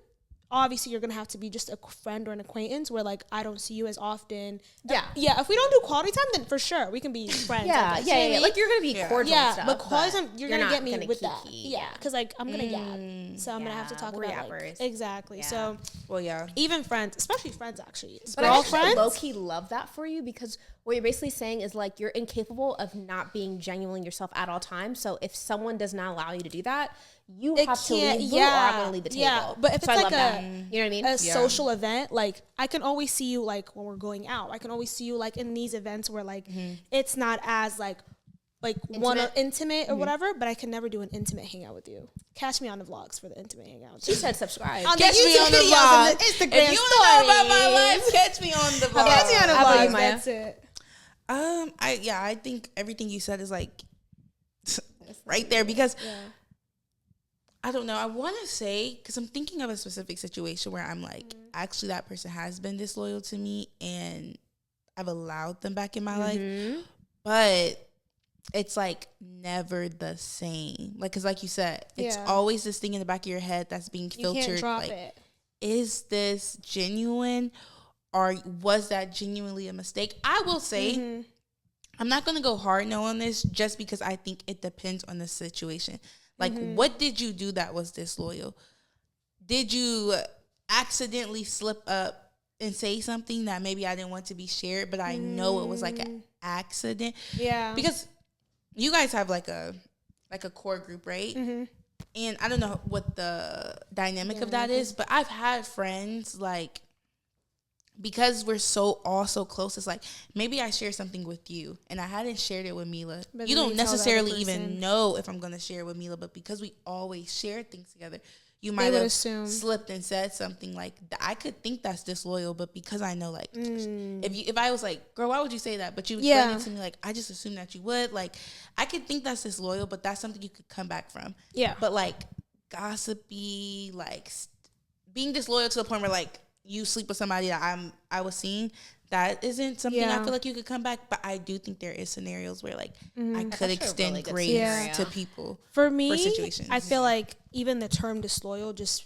obviously you're gonna have to be just a friend or an acquaintance where like I don't see you as often. Yeah. If we don't do quality time, then for sure we can be friends. Yeah. Like, you're gonna be cordial. Yeah, and stuff, but quality time, you're gonna get me gonna with that. Yeah, because like I'm gonna yab, so I'm gonna have to talk about like, exactly. Yeah. So even friends, especially friends, actually. But I actually low key love that for you, because what you're basically saying is like you're incapable of not being genuinely yourself at all times. So if someone does not allow you to do that, you have to leave, or I'm gonna leave the table. Yeah, but if so it's I like a, you know what I mean? A social event, like I can always see you like when we're going out. I can always see you like in these events where like it's not as like intimate or whatever, but I can never do an intimate hangout with you. Catch me on the vlogs for the intimate hangout. She said subscribe. Catch me on the vlogs. Instagram if you want to know about my life, catch me on the vlogs. Catch me on the vlogs. That's it. I think everything you said is like right there, because I don't know. I want to say, because I'm thinking of a specific situation where I'm like, actually that person has been disloyal to me and I've allowed them back in my life, but it's like never the same. Like, because like you said, it's always this thing in the back of your head that's being filtered. You can't drop it. Is this genuine, or was that genuinely a mistake? I will say, I'm not going to go hard no on this, just because I think it depends on the situation. Like, what did you do that was disloyal? Did you accidentally slip up and say something that maybe I didn't want to be shared, but I know it was like an accident? Yeah. Because you guys have like a core group, right? And I don't know what the dynamic of that is, but I've had friends, like, because we're all so close, it's like, maybe I share something with you and I hadn't shared it with MILA. But you don't necessarily even know if I'm going to share it with MILA, but because we always share things together, you might have slipped and said something like, I could think that's disloyal, but because I know, like, if I was like, girl, why would you say that? But you explained it to me, like, I just assumed that you would. Like, I could think that's disloyal, but that's something you could come back from. Yeah. But, like, gossipy, like, being disloyal to the point where, like, you sleep with somebody that I was seeing, that isn't something I feel like you could come back. But I do think there is scenarios where like I could extend really grace to people. For me, for situations. I feel like even the term disloyal, just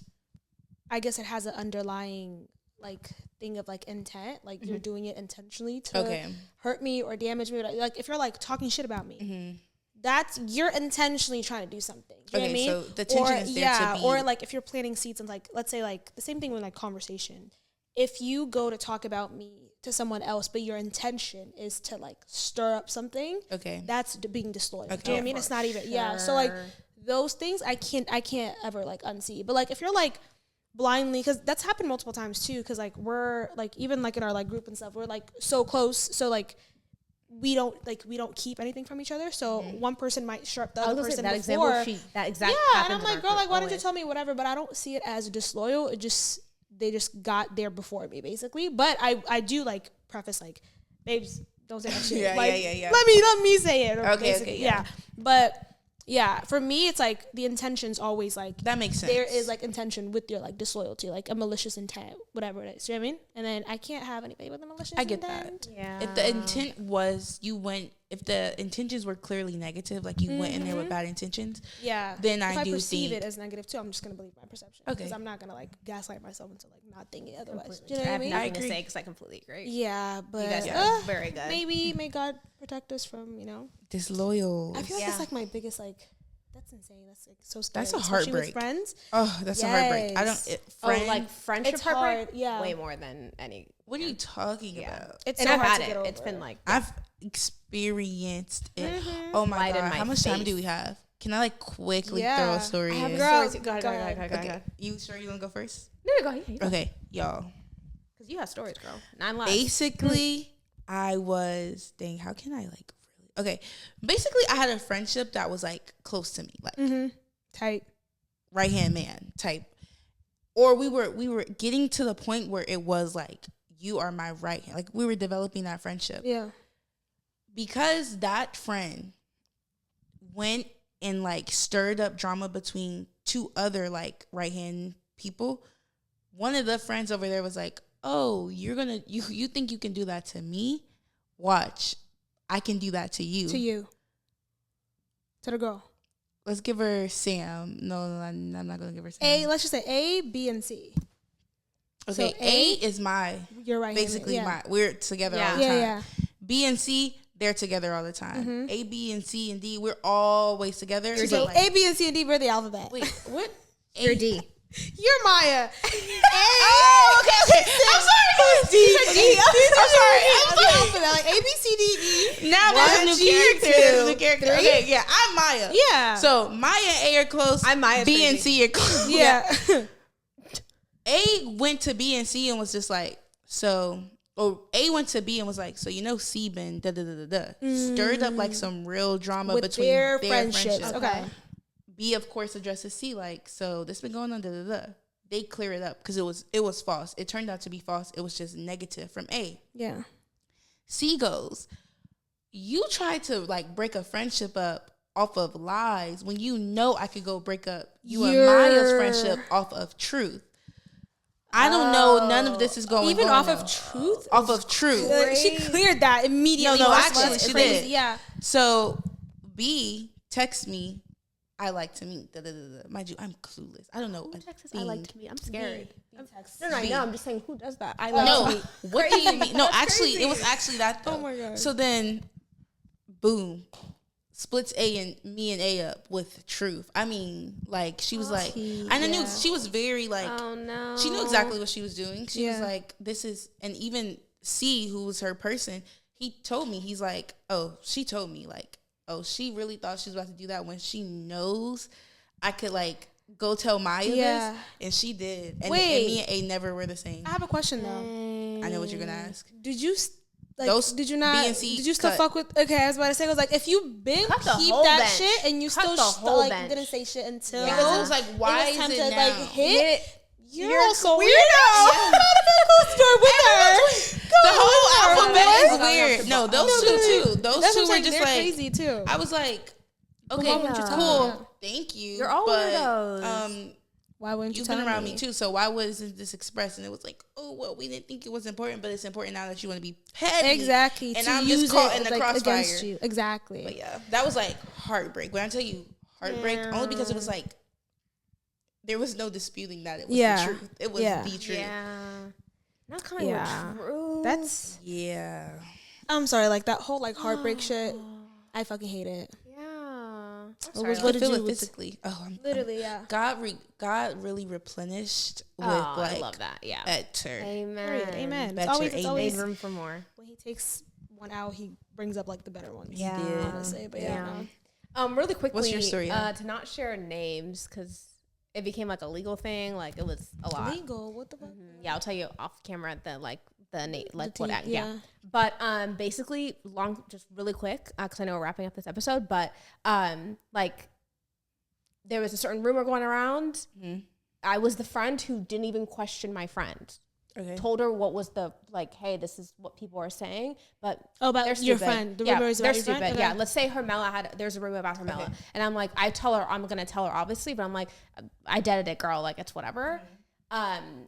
I guess it has an underlying like thing of like intent, like you're doing it intentionally to hurt me or damage me. Like if you're like talking shit about me. That's you're intentionally trying to do something. You know what I mean? So the tension is there to be. Or like if you're planting seeds and like let's say like the same thing with like conversation. If you go to talk about me to someone else, but your intention is to like stir up something, that's being disloyal. Do you know what I mean? It's not even So like those things I can't ever like unsee. But like if you're like blindly, because that's happened multiple times too. Because like we're like even like in our like group and stuff, we're like so close. So like. We don't keep anything from each other. So one person might sharp the other person before. That exact and I'm like, girl, like, why didn't you tell me whatever? But I don't see it as disloyal. They just got there before me, basically. But I do like preface like, babes, don't say that shit. Let me say it. Okay. But yeah, for me, it's like the intention's always like that makes sense. There is like intention with your like disloyalty, like a malicious intent, whatever it is. You know what I mean? And then I can't have anybody with a malicious intent. I get that. Yeah. If the intent was if the intentions were clearly negative, like you went in there with bad intentions, then I do think. If I perceive it as negative too, I'm just gonna believe my perception. Because I'm not gonna like gaslight myself into like not thinking otherwise. Do you know what I mean? I have nothing to say because I completely agree. Yeah, but you guys are very good. Maybe may God protect us from disloyal. I feel like that's like my biggest like. That's insane. That's like so scary. That's a heartbreak. With friends. Oh, that's a heartbreak. Like friendship it's heartbreak. Hard. Yeah, way more than any. What are you talking about? It's and so I've hard had to it. get over. It's been like I've experienced it. Oh my god! How much time do we have? Can I like quickly throw a story? I have in? Go ahead. You sure you want to go first? No, go ahead. Okay, y'all. Because you have stories, girl. 9 lives. Basically, I was, dang, how can I like really? Okay, basically, I had a friendship that was like close to me, like tight, right hand man type, or we were getting to the point where it was like you are my right hand. Like we were developing that friendship. Yeah, because that friend went and like stirred up drama between 2 other like right hand people. One of the friends over there was like, oh, you think you can do that to me? Watch, I can do that to you. To the girl. Let's give her Sam. No, I'm not gonna give her Sam. Let's just say A, B, and C. Okay, so A is your right basically hand. We're together all the time. Yeah. B and C, they're together all the time. A, B, and C and D, we're always together. So A, B, and C and D, we're the alphabet. Wait, what? You're D. You're Maya. Oh, okay. I'm sorry. D. I'm sorry. Like A, B, C, D, E. Now there's a new character. Okay, yeah, I'm Maya. Yeah. So Maya and A are close. I'm Maya. B and C are close. Yeah. A went to B and C and was just like, so. Or A went to B and was like, so C been stirred up like some real drama with between their friendships. Okay. B of course addresses C like, so this been going on They clear it up because it was false. It turned out to be false. It was just negative from A. Yeah. C goes, you tried to like break a friendship up off of lies when you know I could go break up you and Maya's friendship off of truth. I don't know. None of this is going even on off now. of truth. Off of truth. She cleared that immediately. No, actually she did. Yeah. So B texts me, I like to meet. Mind you, I'm clueless. I don't know. Who texts I like to meet? I'm scared. No, I know. I'm just saying, who does that? I like No, to meet. what do you mean? No, That's actually, crazy. it was actually that though. Oh my God. So then, boom, splits A and me and A up with truth. I mean, like she was like, and I knew she was very like, Oh no. she knew exactly what she was doing. She was like, this is, and even C, who was her person, he told me, he's like, oh, she told me like, oh, she really thought she was about to do that when she knows I could like go tell Maya this, and she did. And, Wait. and me and A never were the same. I have a question though. I know what you're gonna ask. Did you like? Those did you not? B and C did you still cut. fuck with? Okay, I was about to say, I was like, if you been Cut the keep whole that bench. shit and you Cut still the whole like bench. didn't say shit until Because it was like, why time is to it now? like hit. You're also weird. weirdo. I'm not a cool story with her. The whole alphabet is What? weird. No, those two too. Those That's two what were I'm saying, just they're like crazy too. I was like, okay, why wouldn't you tell cool, me? thank you. You're all but, weirdos. Why wouldn't you You've tell been around me? me too, so why wasn't this expressed? And it was like, oh well, we didn't think it was important, but it's important now that you want to be petty. Exactly. And to I'm use just caught it, in the like, crossfire. against you. Exactly. But yeah, that was like heartbreak. When I tell you heartbreak, only because it was like there was no disputing that it was the truth. It was the truth. Yeah. Not coming with truth. That's. Yeah. I'm sorry. Like that whole like heartbreak shit. I fucking hate it. Yeah. What did feel you it with- physically? Oh, I'm Literally, yeah. God really replenished with like I love that. Yeah. better. Amen. Amen. It's Better, always, amen. it's always Made room for more. when he takes one out, he brings up like the better ones. Yeah. did. Honestly, but Yeah. yeah. Really quickly. What's your story, To not share names because it became like a legal thing. Like it was a lot. Legal? What the fuck? Yeah, I'll tell you off camera the name, like The what. tea, Yeah. But basically, just really quick because I know we're wrapping up this episode. But like there was a certain rumor going around. Mm-hmm. I was the friend who didn't even question my friend. Okay. Told her what was the like, hey, this is what people are saying, but about they're your stupid. friend. The yeah, rumor is they're about your stupid. friend? Yeah, Okay. let's say HERMELLA there's a rumor about HERMELLA, and I'm like, I'm gonna tell her obviously, but I'm like, I did it, girl. Like it's whatever.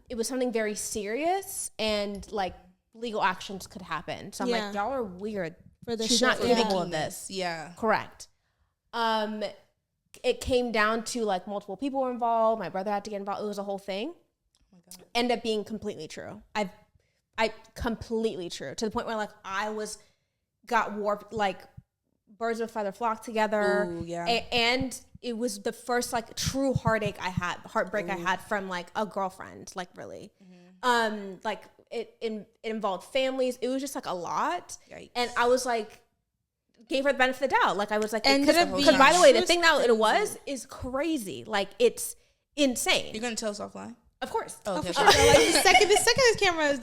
It was something very serious, and like legal actions could happen. So I'm like, y'all are weird. For the She's shit, not yeah. capable of this. Yeah. Correct. It came down to like multiple people were involved. My brother had to get involved. It was a whole thing. Oh my God. Ended up being completely true. I completely true to the point where like got warped, like birds of a feather flock together. Ooh, yeah. And it was the first like true heartbreak I had from like a girlfriend, like really. Like it involved families. It was just like a lot. Yikes. And I was like, gave her the benefit of the doubt. Like I was like, Ended up being because by the way, the true thing that it was is crazy. Like it's insane. You're gonna tell us offline? Of course. Oh, okay. For sure. So, like the second this camera is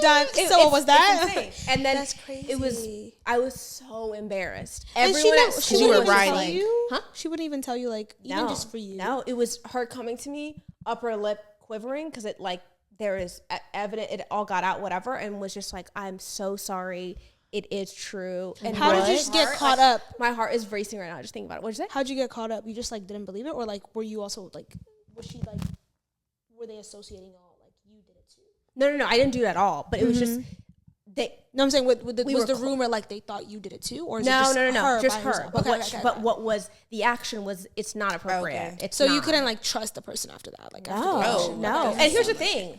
done. So what was that? And then that's crazy. I was so embarrassed. And Everyone at school you were was riding. like, huh? She wouldn't even tell you, like, even just for you. No, it was her coming to me, upper lip quivering, because it like there is evident, it all got out, whatever, and was just like, I'm so sorry. It is true. And how did you just get caught up? My heart is racing right now just thinking about it. What'd you say? How'd you get caught up? You just like didn't believe it, or like were you also like, was she like, were they associating all like you did it too? No. I didn't do that at all. But it was just they. No, I'm saying was the rumor like they thought you did it too, or is No, it just her. But what was the action was it's not appropriate. Okay. It's so not. you couldn't like trust the person after that, like No. And here's the thing.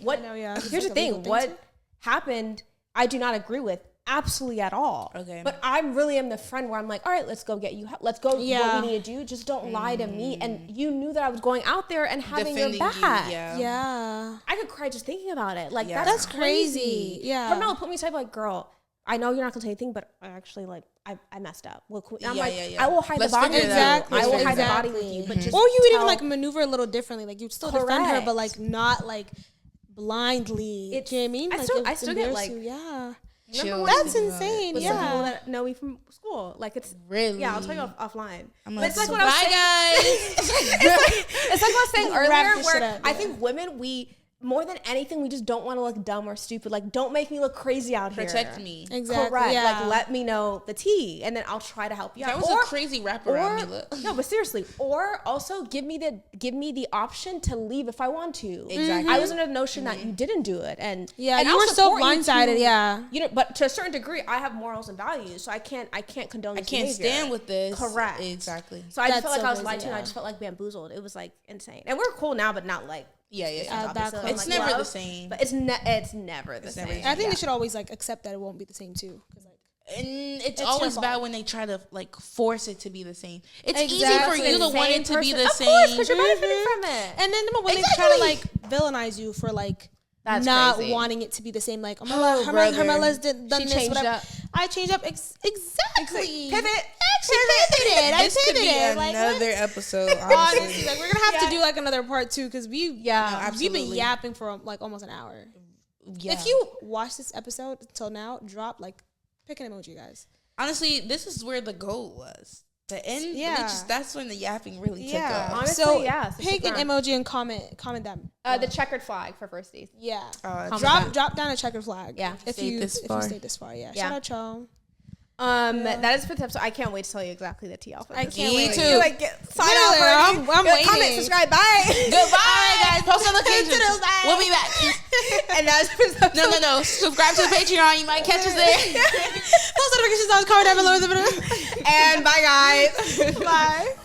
Here's the thing. What happened? I do not agree with. Absolutely at all. Okay. But I really am the friend where I'm like, all right, let's go get you. Let's go what we need to do. Just don't lie to me. And you knew that I was going out there and having Defending your back. Yeah. I could cry just thinking about it. Like, that's crazy. Yeah. Hermella put me aside like, girl, I know you're not going to say anything, but I actually like, I messed up. Well, I'm I will hide the body. Exactly. I will hide the body with you. But just or you would even like maneuver a little differently. Like you'd still defend her, but like not like blindly. You know what I mean? I still get like, That's insane. With some people that know me from school. Like it's really. Yeah, I'll tell you offline. But it's like what I was saying. Guys. it's like what I was saying earlier, where I think women, we more than anything, we just don't want to look dumb or stupid. Like, don't make me look crazy out here. Protect me. Exactly. Correct. Yeah. Like, let me know the tea, and then I'll try to help you out. That was a crazy wraparound, MILA. No, but seriously. Or also give me the option to leave if I want to. Exactly. I was under the notion that you didn't do it, and you I'll were so support you blindsided. Yeah. You know, but to a certain degree, I have morals and values, so I can't condone this behavior. Stand with this. Correct. Exactly. So I just felt like I was lied to, and I just felt like bamboozled. It was like insane, and we're cool now, but not like. Yeah. It's like never the same. But it's never the same. I think they should always like accept that it won't be the same too. Cause like, and it's always bad when they try to like force it to be the same. It's easy for Exactly. you to want it to be the same. Of course, because you're benefiting from it. and then when they try to like villainize you for like That's not crazy. wanting it to be the same, like Hermella's done this, changed whatever. up. I changed up exactly. Pivot. This could be another episode. Honestly, like we're gonna have to do like another part 2 because we've been yapping for like almost an hour. Yeah. If you watch this episode until now, drop like pick an emoji, guys. Honestly, this is where the goal was. The end, that's when the yapping really took off. Honestly, so pick an emoji and comment them. The checkered flag for firsties. Yeah. Drop down a checkered flag. Yeah. If you stayed this far. Yeah. Shout out y'all. That is for the episode. I can't wait to tell you exactly the tea off. I can't wait. Me too. Like, sign up. I'm waiting. Comment, subscribe. Bye. Goodbye. All right, guys. Post notifications. We'll be back. And that's no. Subscribe to the Patreon. You might catch us there. Post notifications on comment down below. And bye, guys. Bye.